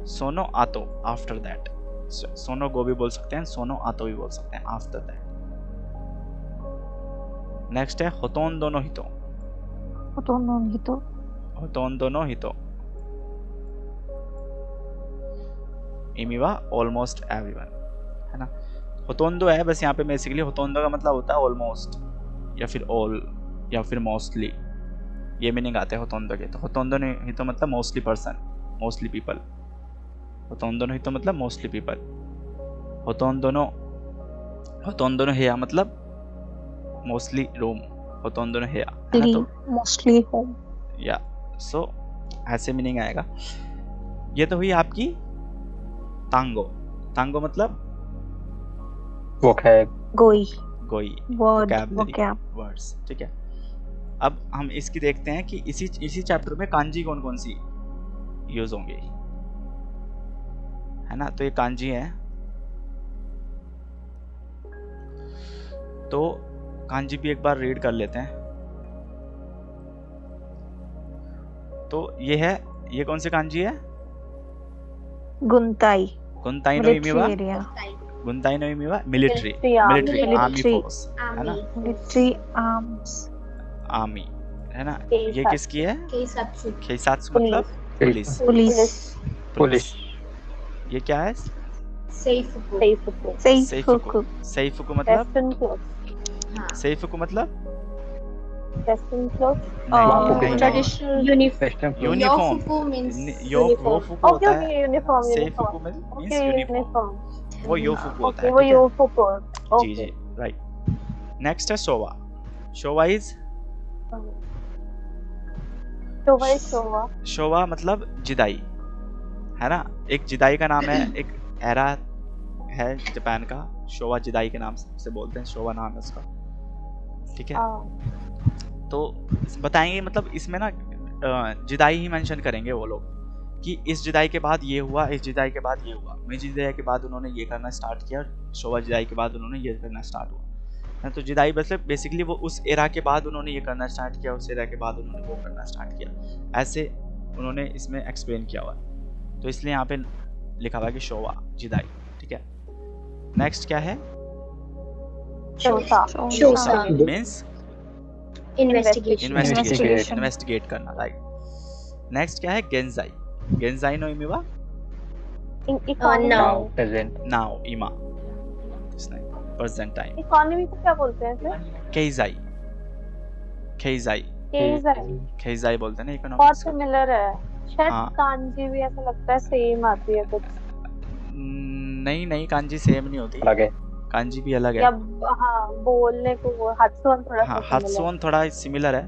सोनो आतो, आफ्टर दैट, सोनो गो भी बोल सकते हैं, सोनो आतो भी बोल सकते हैं, आफ्टर दैट। नेक्स्ट है होतोंदो नो हितो, होतोंदो नो हितो, इमिवा ऑलमोस्ट एवरीवन, है ना। होतोंदो है बस यहाँ पे बेसिकली, होतोंदो का मतलब होता है ऑलमोस्ट, या फिर ऑल, या फिर मोस्टली, ये मीनिंग आते हैं होतोंदो के। तो होतोंदो नो हितो मतलब मोस्टली पर्सन, मोस्टली पीपल, होतोंदो नो हितो मतलब मोस्टली पीपल। होतोंदो नो हेया मतलब मोस्टली रूम, होतोंदो नो हेया, है ना, तो मोस्टली होम, या सो ऐसे मीनिंग आएगा। ये तो हुई आपकी तांगो। तांगो मतलब गोई, गोई, वर्ड्स, ठीक है। अब हम इसकी देखते हैं कि इसी चैप्टर में कांजी कौन कौन सी यूज होंगे, है ना। तो ये कांजी है, तो कांजी भी एक बार रीड कर लेते हैं। तो ये है, ये कौन से कांजी है, गुंताई, गुंताई नो इमिवा, गुंताई नो इमिवा मिलिट्री, आर्मी फोर्स, है ना, मिलिट्री आर्म्स, आर्मी, है ना। ये किसकी है, केइसात्सु मतलब पुलिस। ये क्या है, सेइफुकु, सेइफुकु मतलब, सेइफुकु मतलब ट्रेडिशनल यूनिफॉर्म, योफुकु होता है, सेइफुकु मींस यूनिफॉर्म, वो योफुकु होता है, ठीक है। जी राइट। नेक्स्ट है शोवा। शोवा इज, शोवा मतलब जिदाई, है ना। एक जिदाई का नाम है, एक एरा है जापान का, शोवा जिदाई के नाम से बोलते हैं, शोवा नाम है उसका, ठीक है। तो बताएंगे, मतलब इसमें ना जिदाई ही मेंशन करेंगे वो लोग, कि इस जिदाई के बाद ये हुआ, इस जिदाई के बाद ये हुआ, मेजी जिदाई के बाद उन्होंने ये करना स्टार्ट किया, शोवा जिदाई के बाद उन्होंने ये करना स्टार्ट हुआ। तो जिदाई मतलब बेसिकली वो उस एरा के बाद उन्होंने ये करना स्टार्ट किया, उस एरा के बाद उन्होंने वो करना स्टार्ट किया, ऐसे उन्होंने इसमें एक्सप्लेन किया हुआ है। तो इसलिए यहाँ पे लिखा हुआ है कि शोवा जिदाई, ठीक है। नेक्स्ट क्या है, शोसा मींस इन्वेस्टिगेट करना, राइट। नेक्स्ट क्या है, गेंजाई। गेंजाई नो इमिवा नाउ, इमा प्रेजेंट टाइम। इकोनॉमी को क्या बोलते हैं फिर, केइजाई, केइजाई बोलते हैं ना इकोनॉमी। बहुत सिमिलर है शायद, कांजी भी ऐसा लगता है सेम आती है कुछ। नहीं कांजी सेम नहीं होती, कांजी भी अलग है। हाँ, बोलने को हात्सुन थोड़ा, हाँ हात्सुन थोड़ा सिमिलर है,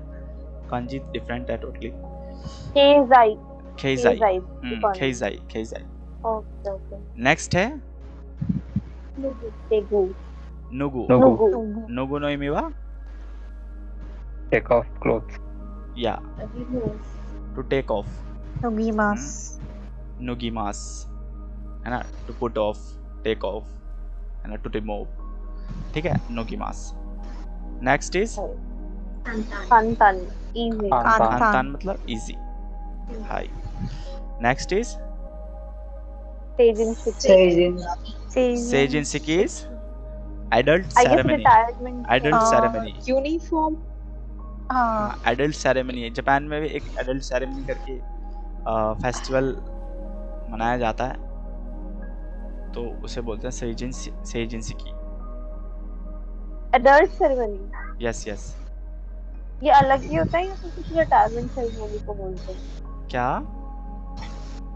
कांजी डिफरेंट है टोटली। केइजाई। ओके। नेक्स्ट है नुगु नो इमिवा टेक ऑफ क्लोथ्स, या टू टेक ऑफ, नुगिमास, है ना, to put off, take off, है ना, टू रिमूव, ठीक है, नोकिमास। Next is Kantan. Kantan. Easy. कांतान खानतान मतलब इजी, हाई। Next is Staging ship. सेजिन सिकी is adult I guess ceremony, retirement. Adult ceremony, uniform, हाँ एडल्ट सेरेमनी है। जापान में भी एक एडल्ट सेरेमनी करके फेस्टिवल मनाया जाता है, तो उसे बोलते हैं सेजिन सिकी। Adult ceremony. Yes yes. ये अलग ही होता है या फिर कुछ रिटायरमेंट सेरेमनी को बोलते हैं? क्या?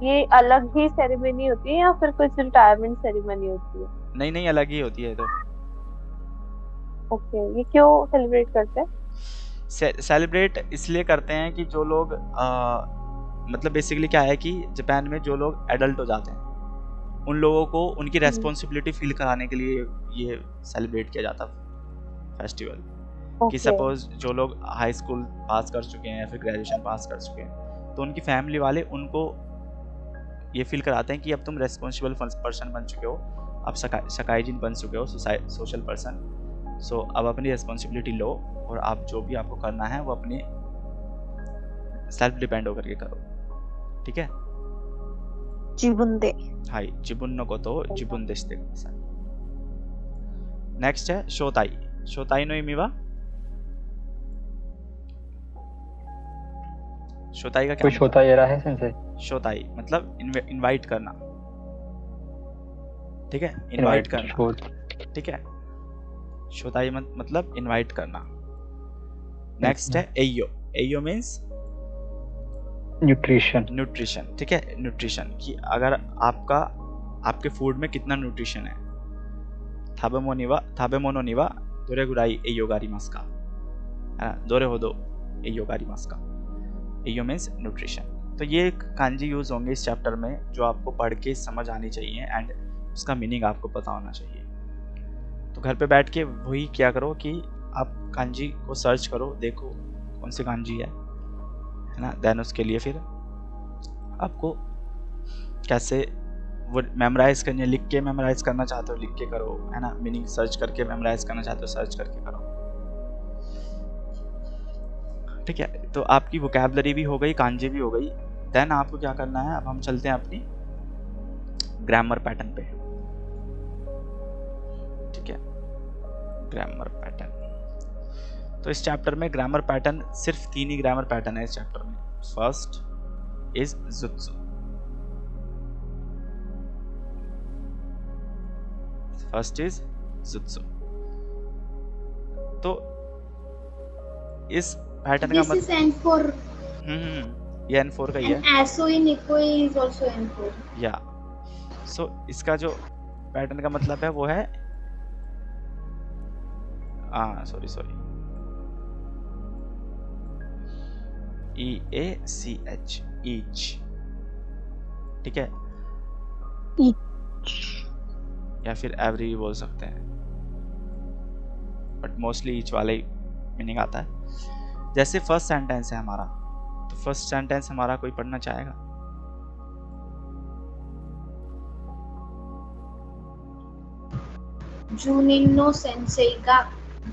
ये अलग ही सेरेमनी होती है या फिर कुछ रिटायरमेंट सेरेमनी होती है? नहीं नहीं, अलग ही होती है। तो ओके, ये क्यों सेलिब्रेट करते हैं? सेलिब्रेट इसलिए करते हैं कि जो लोग मतलब बेसिकली क्या है कि जापान में जो लोग एडल्ट हो जाते हैं उन लोगों को उनकी रेस्पॉन्सिबिलिटी फील कराने के लिए ये सेलिब्रेट किया जाता है फेस्टिवल। कि सपोज जो लोग हाई स्कूल पास कर चुके हैं या फिर ग्रेजुएशन पास कर चुके हैं, तो उनकी फैमिली वाले उनको ये फील कराते हैं कि अब तुम रेस्पॉन्सिबल पर्सन बन चुके हो, अब सकाइजिन बन चुके हो, सोशल पर्सन। सो अब अपनी रेस्पॉन्सिबिलिटी लो और आप जो भी आपको करना है वो अपने सेल्फ डिपेंड होकर के करो, ठीक है। जिबुंदे, हाई जिबुन नो कोतो ओ जिबुन देशते कुदासाई। नेक्स्ट है शोताई। शोताई नो इमी वा? शोताई का क्या कुछ होता ये रहा है सेंसे? शोताई मतलब इनवाइट करना, ठीक है, इनवाइट करना, ठीक है। शोताई मतलब इनवाइट करना। नेक्स्ट है एयो। एयो मींस न्यूट्रिशन, ठीक है, न्यूट्रिशन कि अगर आपके फूड में कितना न्यूट्रिशन है। थाबेमोनो निवा दोरे गुराई एयो गारिमासु का, है ना, दोरे होदो एयो गारिमासु का। एयो मींस न्यूट्रिशन। तो ये कांजी यूज होंगे इस चैप्टर में जो आपको पढ़ के समझ आनी चाहिए एंड उसका मीनिंग आपको पता होना चाहिए। तो घर पे बैठ के वही क्या करो कि आप कांजी को सर्च करो, देखो कौन सी कांजी है ना, देन उसके लिए फिर आपको कैसे वो मेमोराइज करनी है, लिख के मेमोराइज करना चाहते हो लिख के करो, है ना, मीनिंग सर्च करके मेमोराइज करना चाहते हो सर्च करके करो, ठीक है। तो आपकी वोकैबुलरी भी हो गई, कांजी भी हो गई। देन आपको क्या करना है, अब हम चलते हैं अपनी ग्रामर पैटर्न पे, ठीक है, ग्रामर पैटर्न। तो इस चैप्टर में ग्रामर पैटर्न सिर्फ 3 ही ग्रामर पैटर्न है इस चैप्टर में। First is jutsu, first is jutsu. तो इस पैटर्न का This is N4 ये N4 का ही है। and ASO in Eco is also N4. या सो इसका जो पैटर्न का मतलब है वो है सॉरी EACH, ईच, ठीक है, या फिर एवरी बोल सकते हैं, बट मोस्टली ईच वाला ही मीनिंग आता है। जैसे फर्स्ट सेंटेंस है हमारा, तो फर्स्ट सेंटेंस हमारा कोई पढ़ना चाहेगा? Junin no sensei ga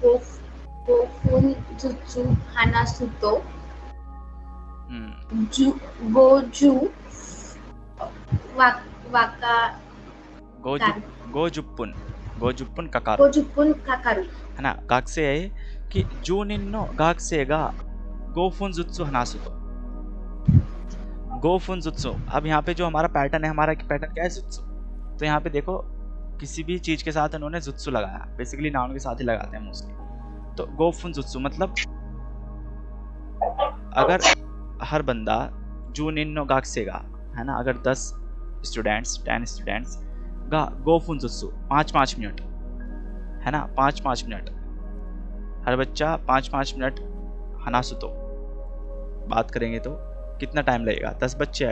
Gofun Jutsu Hanasu to Goju Waka गोजुप्पुन ककारू, Gojupun Kakaru. है ना। गाक से है कि जूनिन नो गाक से गा गोफुन जुत्सु हनासुतो, गोफुन जुत्सु। अब यहाँ पे जो हमारा पैटर्न है, हमारा पैटर्न क्या है, जुत्सु। तो यहाँ पे देखो किसी भी चीज के साथ उन्होंने जुत्सु लगाया, बेसिकली नाउन के साथ ही लगाते हैं मोस्टली। तो गोफुन जुत्सु मतलब अगर हर बंदा जूनिन नो गाक से गा, है ना, अगर 10 स्टूडेंट्स गा गोफुन जुत्सु 5-5 मिनट, है ना, 5-5 मिनट, हर बच्चा 5-5 मिनट हनासुतो बात करेंगे तो कितना टाइम लगेगा? 10 बच्चे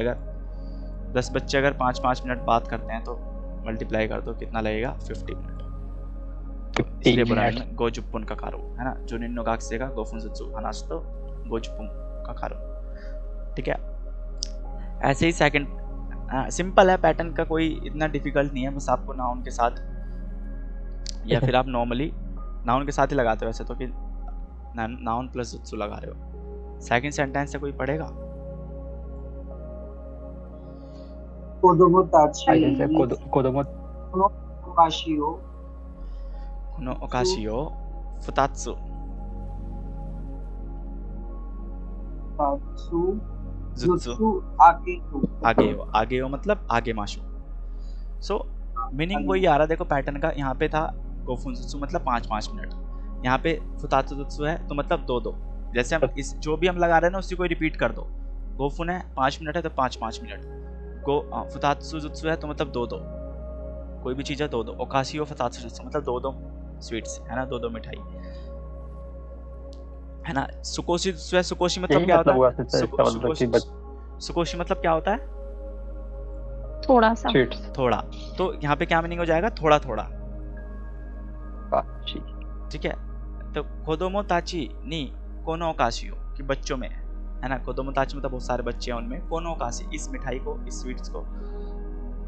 अगर 5-5 मिनट बात करते हैं तो मल्टीप्लाई कर दो, कितना लगेगा? 50 मिनट। इसलिए बोला है गोजुप्पुन का कारो, है ना, जुनिन नो गाक से गा गोफुन जुत्सु हनासुतो गोजुप्पुन का कारो, ठीक है। ऐसे ही सेकंड सिंपल है पैटर्न का, कोई इतना डिफिकल्ट नहीं है, बस आपको नाउन के साथ या फिर आप नॉर्मली नाउन के साथ ही लगाते हो वैसे तो, कि नाउन प्लस जुत्सु लगा रहे हो। सेकंड सेंटेंस से कोई पढ़ेगा? कोदोमो कुनो ओकाशियो फुतात्सु जुत्सु आगे मतलब आगे माशु। सो मीनिंग वही आ रहा, देखो पैटर्न का। यहाँ पे था गोफुन मतलब 5-5 मिनट, यहाँ पे फुतात्सु जुत्सु है तो मतलब 2-2। जैसे हम इस जो भी हम लगा रहे हैं ना उसी को रिपीट कर दो। गोफुन है 5 मिनट है तो 5-5 मिनट, फुतात्सु जुत्सु है तो मतलब 2-2, कोई भी चीज़ है 2-2। ओकाशियो फुतात्सु जुत्सु मतलब 2-2 स्वीट्स है ना, 2-2 मिठाई है ना। सुकोशी जुत्सु है, सुकोशी मतलब क्या होता है? सुकोशी मतलब क्या होता है? थोड़ा सा, थोड़ा। तो यहाँ पे क्या मीनिंग हो जाएगा? थोड़ा थोड़ा, ठीक है। तो कोदोमो ताची नी कोनो ओकाशियो कि बच्चों में है ना, कोदोमो ताची मतलब बहुत सारे बच्चे हैं उनमें, कोनो ओकाशी इस मिठाई को, इस स्वीट्स को,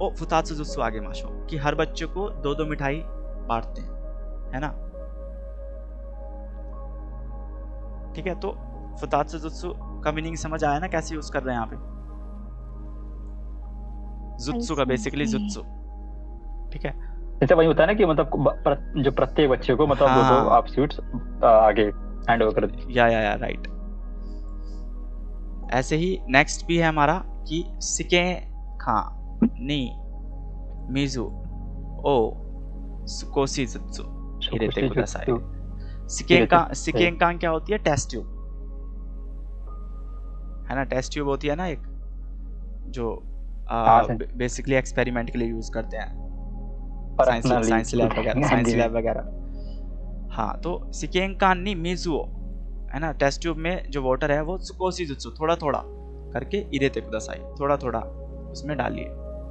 ओ फुतात्सु जुत्सु आगे माशो कि हर बच्चे को 2-2 मिठाई बांटते हैं, है ना। ठीक है, तो फुतात्सु जुत्सु का मीनिंग समझ आया ना, कैसे यूज कर रहे हैं यहाँ पे? जुत्सु का बेसिकली जुत्सु, ठीक है। जैसे वही होता है ना कि मतलब जो प्रत्येक बच्चे को मतलब हाँ, 2-2 आप स्वीट्स आगे हैंड ओवर कर दी। या राइट। ऐसे ही नेक्स्ट भी है हमारा कि सिके खा नी मिजु ओ सुकोशी जुत्सु हिरेते कुदासाई। सिकेंकान क्या होती है? टेस्ट ट्यूब है ना, टेस्ट ट्यूब होती है ना एक, जो बेसिकली एक्सपेरिमेंट के लिए यूज करते हैं साइंस लैब वगैरह। हाँ, तो सिकेंकान नी मिजुओ है ना, टेस्ट ट्यूब में जो वाटर है वो सुकोशी जुत्सु थोड़ा थोड़ा करके इरेते कुदासाई, थोड़ा थोड़ा उसमें डालिए,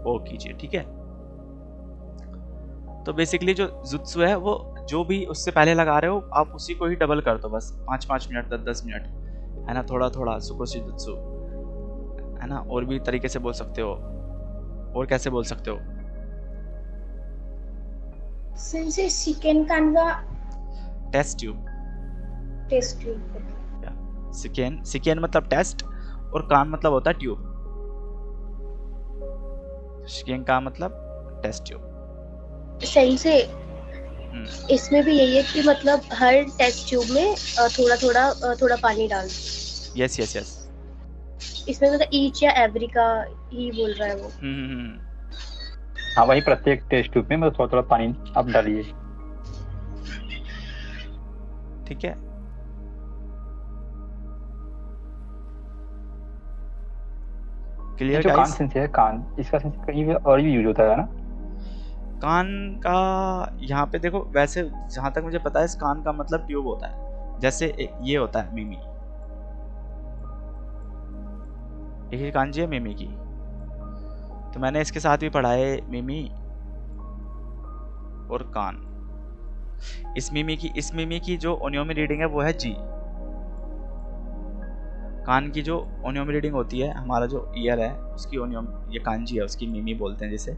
वो कीजिए, ठीक है। तो बेसिकली जो जुत्सु है वो जो भी उससे पहले लगा रहे हो आप उसी को ही डबल कर दो, बस 5-5 मिनट 10-10 मिनट है ना, थोड़ा थोड़ा सुकोशी जुत्सु है ना। और भी तरीके से बोल सकते हो, और कैसे बोल सकते हो? सेंसे सिकेंकान का टेस्ट ट्यूब, सिकेन मतलब टेस्ट और कान मतलब होता है ट्यूब, सिकेन का मतलब टेस्ट ट्यूब। सही से इसमें भी यही है कि मतलब हर टेस्ट ट्यूब में थोड़ा पानी डाल। यस इसमें मतलब ईच या एवरी का ही बोल रहा है वो। हाँ, वही प्रत्येक टेस्ट ट्यूब में मतलब थोड़ा पानी आप डालिए, ठीक है। Clear guys? कान सेंस है, कान इसका सेंस कहीं भी और भी यूज होता है ना। कान का यहाँ पे देखो, वैसे जहां तक मुझे पता है इस कान का मतलब ट्यूब होता है। जैसे ये होता है मिमी, ये कांजी है मिमी की, तो मैंने इसके साथ भी पढ़ा है मिमी और कान। इस मिमी की जो ओनियोमी रीडिंग है वो है जी। कान की जो ओनियोमी रीडिंग होती है, हमारा जो ईयर है उसकी ओनियोम, ये कांजी है उसकी मिमी बोलते हैं जिसे,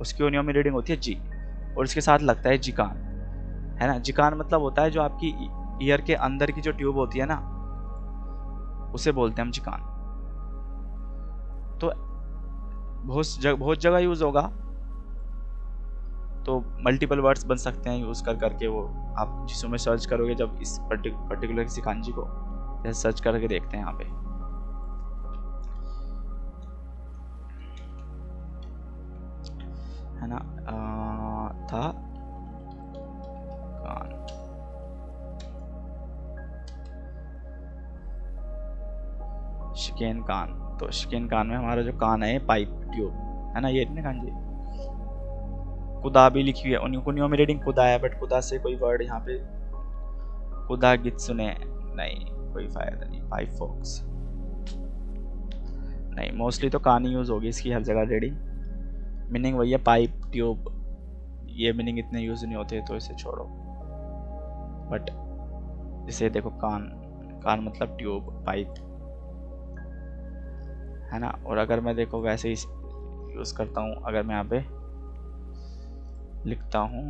उसकी ओनियोमी रीडिंग होती है जी, और इसके साथ लगता है जिकान है ना। जिकान मतलब होता है जो आपकी ईयर के अंदर की जो ट्यूब होती है ना, उसे बोलते हैं हम जिकान। तो बहुत जगह यूज होगा, तो मल्टीपल वर्ड्स बन सकते हैं यूज करके। वो आप जिसमें सर्च करोगे, जब इस पर्टिकुलर किसी कांजी को जैसे सर्च करके देखते हैं यहाँ पे, है ना, था कान, शिकेन कान। तो शिकेन कान में हमारा जो कान है पाइप ट्यूब है ना, ये ना कान जी। कुदा भी लिखी हुई है, कुनियों में रीडिंग कुदा है, बट कुदा से कोई वर्ड यहाँ पे कुदा गित्सुने नहीं, कोई फायदा नहीं। पाइप फोक्स नहीं, मोस्टली तो कान ही यूज होगी इसकी हर जगह रीडिंग। मीनिंग वही है पाइप ट्यूब, ये मीनिंग इतने यूज नहीं होते तो इसे छोड़ो। बट इसे देखो, कान मतलब ट्यूब, पाइप है ना। और अगर मैं देखो वैसे ही यूज करता हूँ, अगर मैं यहाँ पे लिखता हूँ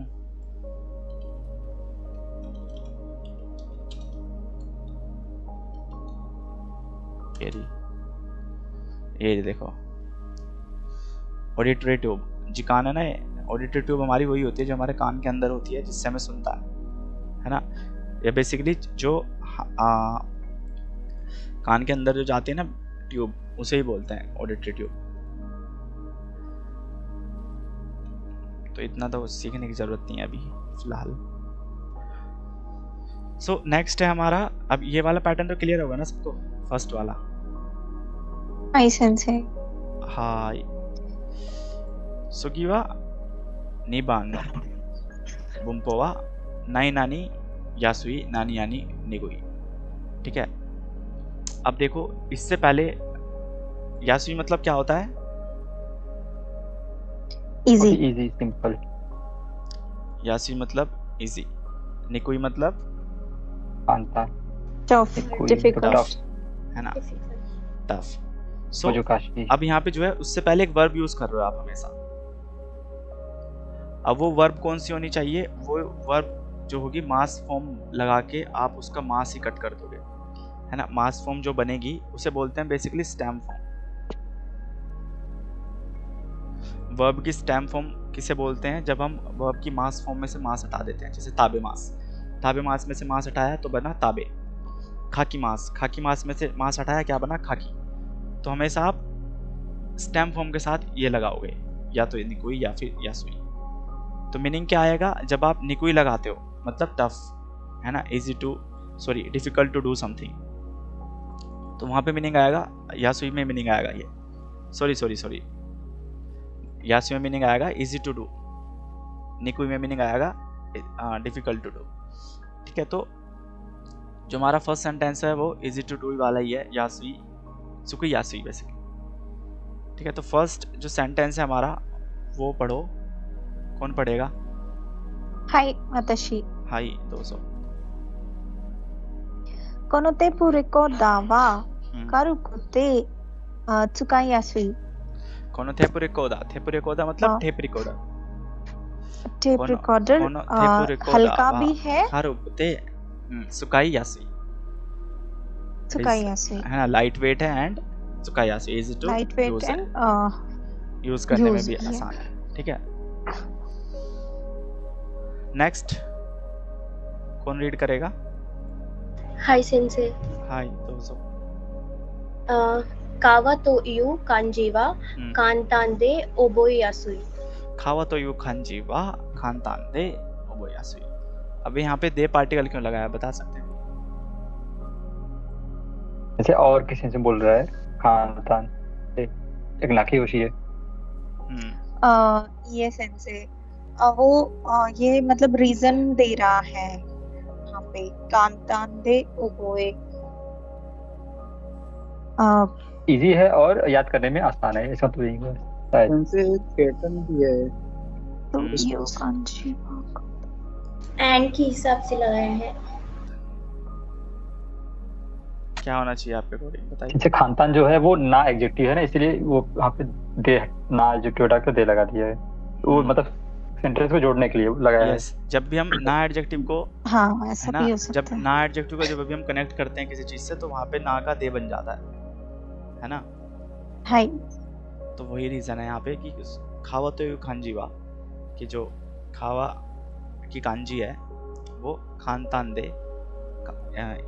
ये देखो ऑडिटरी ट्यूब जी, कान है ना, ऑडिटरी ट्यूब हमारी वही होती है जो हमारे कान के अंदर होती है, जिससे हमें सुनता है ना। ये बेसिकली जो कान के अंदर जो जाती है ना ट्यूब, उसे ही बोलते हैं ऑडिटरी ट्यूब। तो इतना तो सीखने की जरूरत नहीं है अभी फिलहाल। सो नेक्स्ट है हमारा, अब ये वाला पैटर्न तो क्लियर होगा ना सबको, फर्स्ट वाला। हाय सेंसे। हाय सुगिवा निबान बुम्पोवा नाई नानी यासुई नानी यानी निगुई। ठीक है, अब देखो इससे पहले यासुई मतलब क्या होता है? इजी। Easy, simple. यासुई मतलब इजी, निकुई मतलब आंता, टफ, डिफिकल्ट, है ना, टफ। सो मोजोकाशी। अब यहाँ पे जो है उससे पहले एक वर्ब यूज कर रहे हो आप हमेशा। अब वो वर्ब कौन सी होनी चाहिए? वो वर्ब जो होगी मास फॉर्म लगा के आप उसका मास ही कट कर दोगे, है ना। मास फॉर्म जो बनेगी उसे बोलते हैं बेसिकली स्टेम फॉर्म। वर्ब की स्टेम फॉर्म किसे बोलते हैं? जब हम वर्ब की मास फॉर्म में से मास हटा देते हैं, जैसे ताबे मास, ताबे मास में से मास हटाया तो बना ताबे। खाकी मास, खाकी मास में से मास हटाया, क्या बना? खाकी। तो हमेशा आप स्टेम फॉर्म के साथ ये लगाओगे, या तो निकुई या फिर यासुई। तो मीनिंग क्या आएगा? जब आप निकुई लगाते हो मतलब टफ, है ना, easy to sorry difficult to do something, तो वहां पे मीनिंग आएगा, यासुई में मीनिंग आएगा ये सॉरी यासुई में मीनिंग आएगा इजी टू डू, निकुई में मीनिंग आएगा डिफिकल्ट टू डू। ठीक है, तो जो हमारा फर्स्ट सेंटेंस है वो इजी टू डू वाला ही है, यासुई सुकुई यासुई बेसिकली। ठीक है, तो फर्स्ट जो सेंटेंस है हमारा वो पढ़ो, कौन पढ़ेगा? हाय वताशी। हाय 200। このテープレコーダーは軽くて使いやすい。このテープレコーダー、テープレコーダーमतलब टेप रिकॉर्डर। टेप रिकॉर्डर हल्का भी है, कारुते सुकाई यासुई, सुकाई यासुई, है ना, लाइट वेट है एंड सुकाई यासुई, easy to light weight use and use करने में भी आसान है। ठीक है, नेक्स्ट कौन रीड करेगा? हाय सेंसे। हाय 200। 川という漢字は簡単で覚えやすい。खावा तो यू खांजी वा खानतान दे ओबो यासुई। अब यहाँ पे दे पार्टिकल क्यों लगाया बता सकते हैं? जैसे और किसी से बोल रहा है खानतान, एक नाकी होशी है। ये सेंसे वो ये मतलब रीजन दे रहा है यहाँ पे, कांतान दे ओबोए इजी है और याद करने में आसान है, ऐसा तो यही है शायद। उनसे एक पैटर्न भी है, तो यो कांची एंड के हिसाब से लगाया है। क्या होना चाहिए आपके अकॉर्डिंग बताइए? जैसे खानतान जो है वो ना एडजेक्टिव है ना, इसलिए वो वहाँ पे दे ना एडजेक्टिव हटा कर दे लगा दिया है, वो मतलब सेंटेंस को जोड़ने के लिए लगाया है। यस, जब भी हम ना एडजेक्टिव को, हाँ ऐसा है ना, भी हो सकता जब है। ना एडजेक्टिव को जब भी हम कनेक्ट करते हैं किसी चीज से तो वहाँ पे ना का दे बन जाता है ना। हाय तो वही रीजन है यहाँ पे कि खावा तो खांजीवा कि जो खावा की कांजी है वो खानतान दे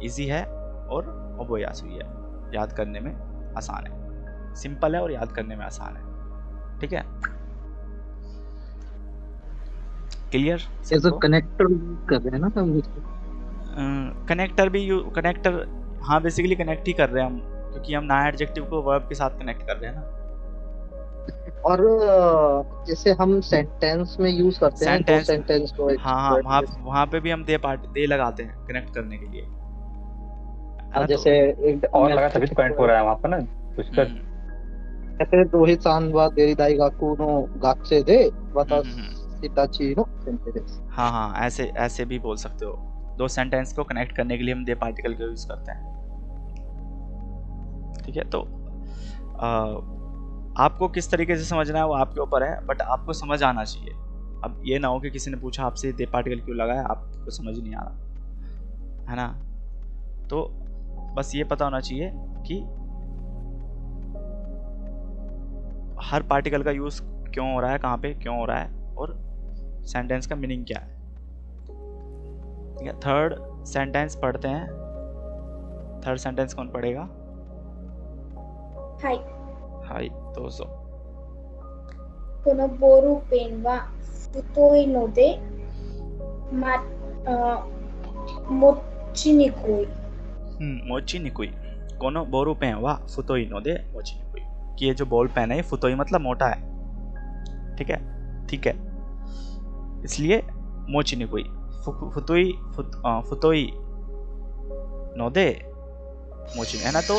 इजी है और ओबो यासुई है, याद करने में आसान है, सिंपल है और याद करने में आसान है। ठीक है, क्लियर? ऐसा कनेक्टर कर रहे हैं ना हम, कनेक्टर भी कनेक्टर, हाँ बेसिकली कनेक्ट ही कर रहे हैं हम, क्योंकि हम ना एडजेक्टिव को वर्ब के साथ कनेक्ट कर रहे हैं ना। और जैसे हम सेंटेंस में यूज करते हैं दो सेंटेंस को, हाँ वहाँ पे भी हम दे लगाते हैं कनेक्ट करने के लिए। जैसे एक और लगा तभी तो कनेक्ट हो रहा है वहाँ पर ना कुछ कर। जैसे रोहित-सान वा देरीदाई गाकू नो गाचे दे वाताशी नो सेंटेंस। हाँ ऐसे भी बोल सकते हो। दो सेंटेंस को कनेक्ट करने के लिए हम दे पार्टिकल का यूज करते हैं। ठीक है, तो आपको किस तरीके से समझना है वो आपके ऊपर है, बट आपको समझ आना चाहिए। अब ये ना हो कि किसी ने पूछा आपसे दे पार्टिकल क्यों लगाया, आपको समझ नहीं आ रहा है ना। तो बस ये पता होना चाहिए कि हर पार्टिकल का यूज क्यों हो रहा है, कहाँ पे क्यों हो रहा है, और सेंटेंस का मीनिंग क्या है। ठीक है, थर्ड सेंटेंस पढ़ते हैं। थर्ड सेंटेंस कौन पढ़ेगा? हाय हाय तो सो このボールペンは太いので、持ちにくい。मोची निकुई। कोनो बोरू पेन वा फुतोई नो दे मोची निकुई। कि ये जो बॉल पेन है, ये फुतोई मतलब मोटा है। ठीक है, ठीक है, इसलिए मोची निकुई। फुतोई नो दे मोची, है ना। तो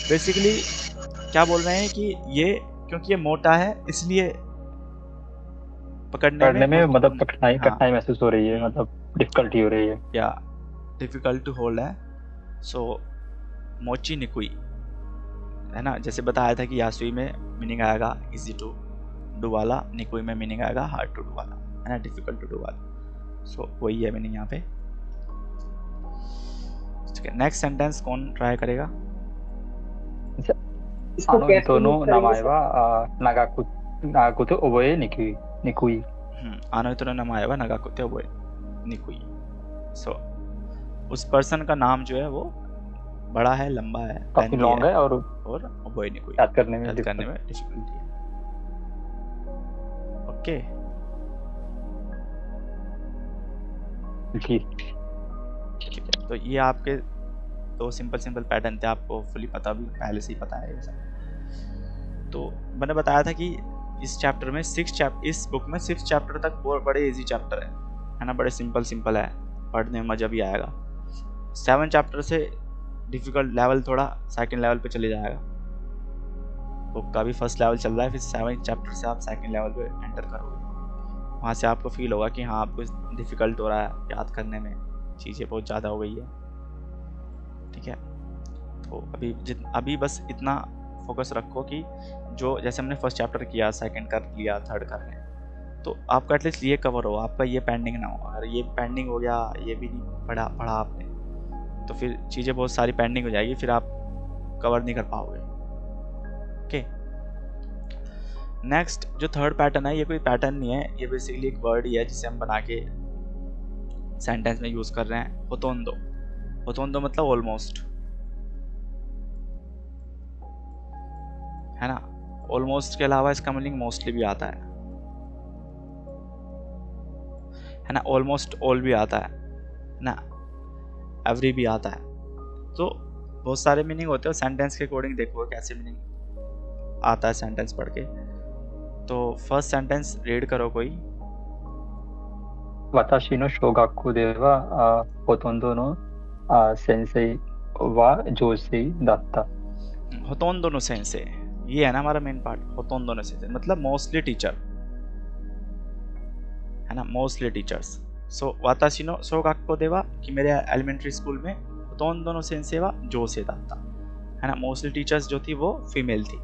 बेसिकली क्या बोल रहे हैं कि ये क्योंकि ये मोटा है इसलिए पकड़ने में मतलब कठिनाई हाँ, कठिनाई महसूस हो रही है, मतलब डिफिकल्टी हो रही है, या डिफिकल्ट टू होल्ड है। सो मोची निकुई, है ना। जैसे बताया था कि यासुई में मीनिंग आएगा इजी टू डू वाला, निकुई में मीनिंग आएगा हार्ड टू डू वाला, है ना, डिफिकल्ट टू डू वाला। सो वही है मीनिंग यहाँ पे। ठीक है, नेक्स्ट सेंटेंस कौन ट्राई करेगा? दोनों नामाएवा नागाकुतो ओबोए निकुई। आनो तो नामाएवा नागाकुतो ओबोए निकुई। सो उस पर्सन का नाम जो है वो बड़ा है, लंबा है, काफी लॉन्ग है, और ओबोए निकुई याद करने में डिफिकल्टी है। ओके, ठीक है। तो ये आपके दो सिंपल पैटर्न थे, आपको फुली पता भी पहले से ही पता है ये सब। तो मैंने बताया था कि इस चैप्टर में इस बुक में 6 चैप्टर तक बड़े इजी चैप्टर है ना, बड़े सिंपल है, पढ़ने में मजा भी आएगा। 7 चैप्टर से डिफिकल्ट लेवल थोड़ा सेकंड लेवल पे चले जाएगा। बुक का भी फर्स्ट लेवल चल रहा है, फिर 7 चैप्टर से आप सेकंड लेवल पे एंटर करोगे। वहाँ से आपको फील होगा कि हाँ आपको डिफिकल्ट हो रहा है, याद करने में चीज़ें बहुत ज़्यादा हो गई है। ठीक है, तो अभी बस इतना फोकस रखो कि जो जैसे हमने फर्स्ट चैप्टर किया, सेकंड कर लिया, थर्ड कर रहे हैं, तो आपका एटलीस्ट ये कवर हो, आपका ये पेंडिंग ना हो। अगर ये पेंडिंग हो गया, ये भी नहीं पढ़ा आपने, तो फिर चीज़ें बहुत सारी पेंडिंग हो जाएगी, फिर आप कवर नहीं कर पाओगे। ओके, नेक्स्ट जो थर्ड पैटर्न है, ये कोई पैटर्न नहीं है, ये बेसिकली एक वर्ड ही है जिसे हम बना के सेंटेंस में यूज कर रहे हैं। होतोंदो मतलब ऑलमोस्ट, है ना। ऑलमोस्ट के अलावा इसका मीनिंग मोस्टली भी आता है ना। ऑलमोस्ट ऑल भी आता है ना, एवरी भी आता है। तो बहुत सारे मीनिंग होते हैं, सेंटेंस के अकॉर्डिंग देखो कैसे मीनिंग आता है सेंटेंस पढ़ के। तो फर्स्ट सेंटेंस रीड करो कोई। वाताशी नो शोगाकु दे वा होतोंदो नो सेंसेई वा जोसेई दात्ता। होतोंदो नो सेंसेई, ये है ना हमारा मेन पार्ट। होतोंदो नो सेंसेई मतलब मोस्टली टीचर, है ना, मोस्टली टीचर्स। सो वाताशी नो शोगाकु दे वा कि मेरे एलिमेंट्री स्कूल में होतोंदो नो सेंसेई वा जोसेई दात्ता, है ना। मोस्टली टीचर्स जो थी वो फीमेल थी,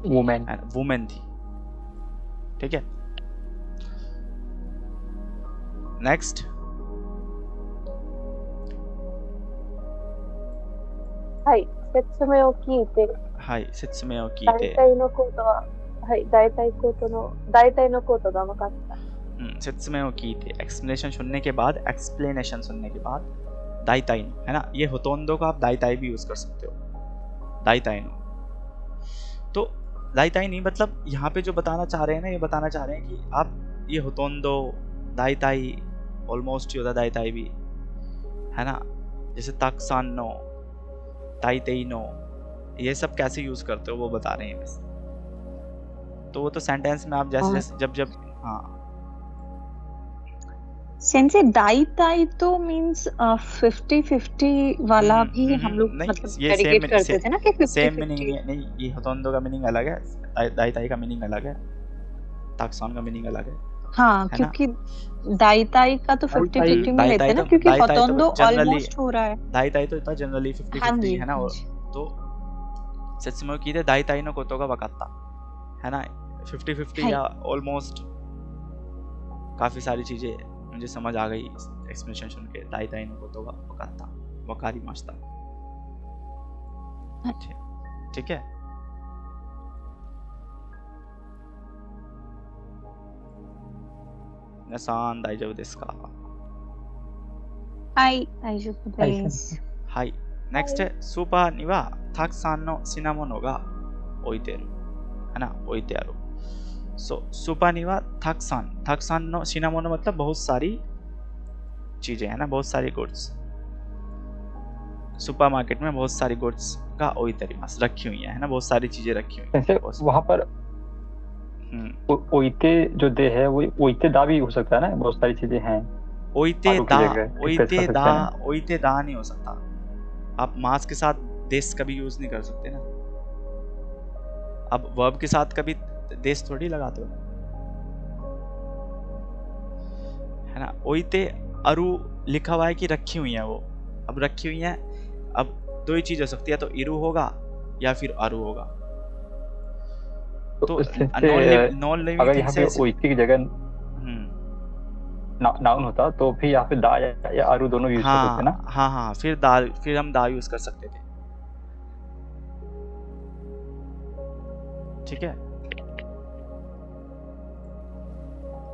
वुमेन थी। ठीक है, नेक्स्ट। हाय सेत्सुमे ओ कीते। हाय सेत्सुमे ओ कीते। 大体のことは、はい、大体のことが分かった。सेत्सुमे ओ कीते, एक्सप्लेनेशन सुनने के बाद, एक्सप्लेनेशन सुनने के बाद, दाइताई नो, है ना। ये होतोंदो का आप दाइताई भी यूज कर सकते हो, दाइताई नो। तो दाइताई नहीं मतलब यहाँ पे जो बताना चाह रहे हैं ना, ये बताना चाह रहे हैं कि आप ये होतोंदो, दाइताई, ऑलमोस्ट योदा दाइताई भी, है ना। जैसे ताक्सान नो, ताइतेई नो, ये सब कैसे यूज करते हो वो बता रहे हैं बस। तो वो तो सेंटेंस में आप जैसे जब हाँ सेंसे दाइताई तो मींस 50-50 वाला भी हम लोग मतलब डेडिकेट करते थे ना कि 50-50। सेम मीनिंग नहीं, ये होतोंदो का मीनिंग अलग है, दाइताई का मीनिंग अलग है, ताक्सान का मीनिंग अलग है। हाँ, क्योंकि दाइताई का तो 50-50 में लेते हैं ना, क्योंकि होतोंदो ऑलमोस्ट हो रहा है। दाइताई तो इतना जनरली 50-50 है ना। तो सेत्सुमे ओ कीते दाइताई नो कोतो गा वकात्ता, है ना। 50-50 या ऑलमोस्ट काफी सारी चीजें मुझे समझ आ गई एक्सप्लेनेशन सुन के। दाइताई नो कोतो गा वकात्ता, वकारी मास्ता। ठीक है, 皆さん大丈夫ですか？はい、大丈夫はい、で先す。はい。NEXT、スーパーにはたくさんの品物が置いてる。है ना,置いてある。So, सुपर नीवा ताकसान नो शिनामोनो मतलब बहुत सारी चीजें है ना, बहुत सारी गुड्स। सुपर मार्केट में बहुत सारी गुड्स का ओइतेरिमास रखी हुई है ना, बहुत सारी चीजें रखी हुई हैं। जैसे वहां पर ओइते जो दे है वो ओइते दा भी हो सकता है ना, बहुत सारी चीजें हैं ओइते आलू की दा जगह रिप्लेस कर सकते हैं। ओइते दा नहीं हो सकता। आप मास के साथ देश कभी यूज नहीं कर सकते ना। अब वर्ब के साथ कभी देश थोड़ी लगाते हो, है ना। ओइते अरु लिखा हुआ है कि रखी हुई है वो, अब रखी हुई है। अब दो ही चीज हो सकती है, तो इरु होगा या फिर अरु होगा। तो नॉन लिविंग अगर यहाँ पे ओइते की जगह नाउन होता तो फिर यहाँ पे दा या अरु दोनों यूज कर सकते ना। हाँ, फिर हम दा यूज कर सकते थे। ठीक है।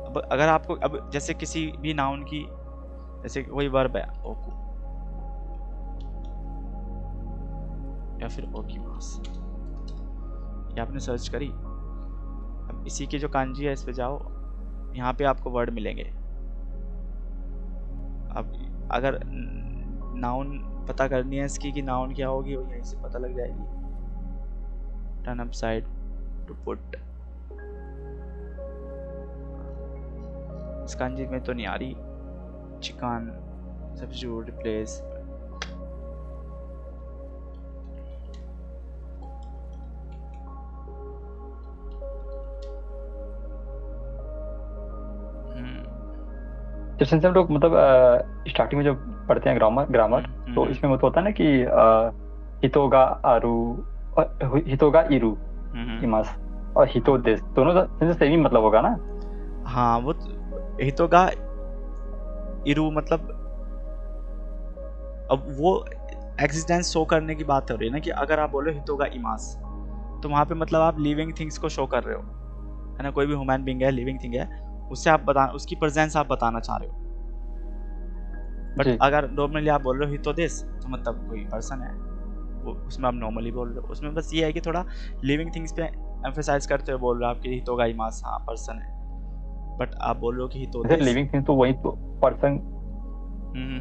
अब अगर आपको अब जैसे किसी भी नाउन की, जैसे वही वर्ब है ओकू या फिर ओकीमास, ये आपने सर्च करी। अब इसी की जो कांजी है इस पे जाओ, यहाँ पे आपको वर्ड मिलेंगे। अब अगर नाउन पता करनी है इसकी कि नाउन क्या होगी, वो यहीं से पता लग जाएगी। Turn up side to put, इस कांजी में तो नहीं आ रही। चिकन सब्स्टिट्यूट रिप्लेस, जैसे हम लोग मतलब स्टार्टिंग में जब पढ़ते हैं ग्रामर तो इसमें मतलब होता है ना कि हितोगा आरु और हितोगा इरु इमास और हितो देश दोनों से सेम ही मतलब होगा ना। हाँ, वो हितोगा इरु मतलब अब वो एग्जिस्टेंस शो करने की बात हो रही है ना, कि अगर आप बोलो हितोगा इमास तो वहां पे मतलब आप लिविंग थिंग्स को शो कर रहे हो, है ना। कोई भी ह्यूमन बीइंग है, लिविंग थिंग है, उससे आप उसकी प्रेजेंस आप बताना चाह रहे हो। बट अगर नॉर्मली आप बोल रहे हो हितोदेश तो मतलब कोई पर्सन है, वो उसमें आप नॉर्मली बोल रहे हो। उसमें बस ये है कि थोड़ा लिविंग थिंग्स पे एम्फेसाइज करते हुए बोल रहे हो आप कि हितोगा इमास, हाँ पर्सन है। बट आप बोल रहे हो कि हितोदेश लिविंग थिंग तो वही तो पर्सन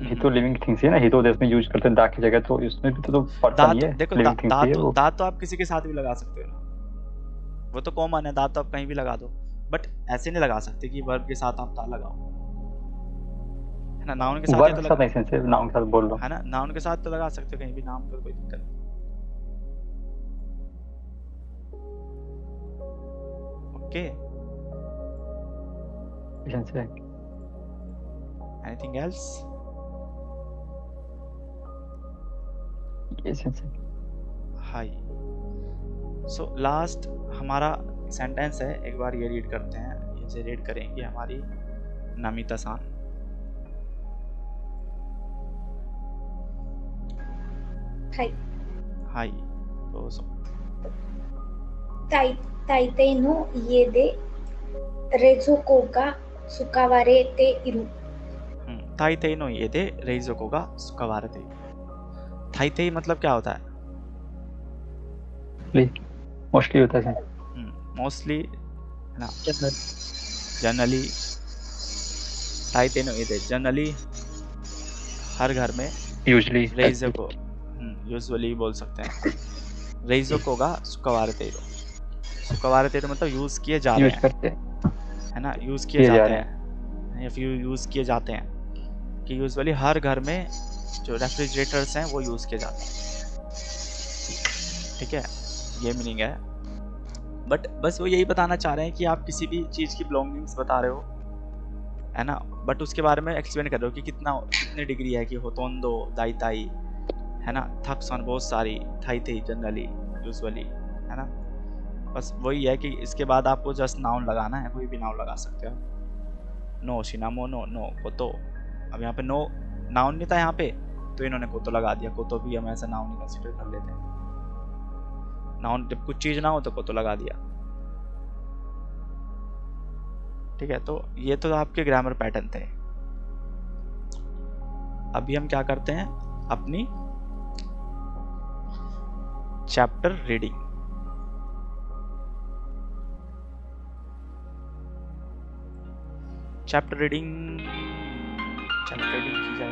हितो लिविंग थिंग्स है ना, हितो देश में यूज करते हैं दा की जगह, तो इसमें भी तो पर्सन ही है। देखो दा तो आप किसी के साथ भी लगा सकते हो ना, वो तो कॉमन है। दा तो आप कहीं भी लगा दो, बट ऐसे नहीं लगा सकते कि वर्ब के साथ आप दा लगाओ, है ना। नाउन के साथ वर्ब तो लगा, नाउन के साथ बोल रहा हूं, है ना। नाउन के साथ तो लगा सकते हो कहीं भी, नाम पे कोई दिक्कत नहीं। Okay, anything else? हाय। सो लास्ट हमारा सेंटेंस है, एक बार ये रीड करते हैं। ये रीड करेंगे हमारी नमिता सान। हाय हाय। तो ताइते नो ये दे रेज़ोको गा सुकावारे ते इरु। ताइते नो ये दे रेज़ोको गा सुकावारे ते। ताइते मतलब क्या होता है? मोस्टली होता है, मोस्टली है ना, जनरली। ताइते नो ये दे जनरली, हर घर में। यूजुअली रेज़ोको, यूजुअली बोल सकते हैं। रेज़ोको गा सुकावारे ते इरु। सुकावारे ते इरु मतलब यूज किए जा रहे हैं, है ना, यूज किए जाते हैं या फिर यूज किए जाते हैं। कि यूजुअली हर घर में जो रेफ्रिजरेटर्स हैं वो यूज किए जाते हैं। ठीक है, ये मीनिंग है। बट बस वो यही बताना चाह रहे हैं कि आप किसी भी चीज की बिलोंगिंग्स बता रहे हो, है ना, बट उसके बारे में एक्सप्लेन कर रहे हो कि कितनी डिग्री है, कि होतोंदो दाइताई, है ना, थक्सन बहुत सारी, थाइते जनरली, यूजुअली, है ना। बस वही है कि इसके बाद आपको जस्ट नाउन लगाना है, कोई भी नाउन लगा सकते हो। नो शिनामोनो, नो कोतो। अब यहाँ पे नो नाउन नहीं था यहाँ पे, तो इन्होंने कोतो लगा दिया। कोतो भी हम ऐसा नाउन कंसीडर कर लेते हैं। नाउन जब कुछ चीज ना हो तो कोतो लगा दिया। ठीक है, तो ये तो आपके ग्रामर पैटर्न थे। अभी हम क्या करते हैं, अपनी चैप्टर रीडिंग। चैप्टर रीडिंग की जाए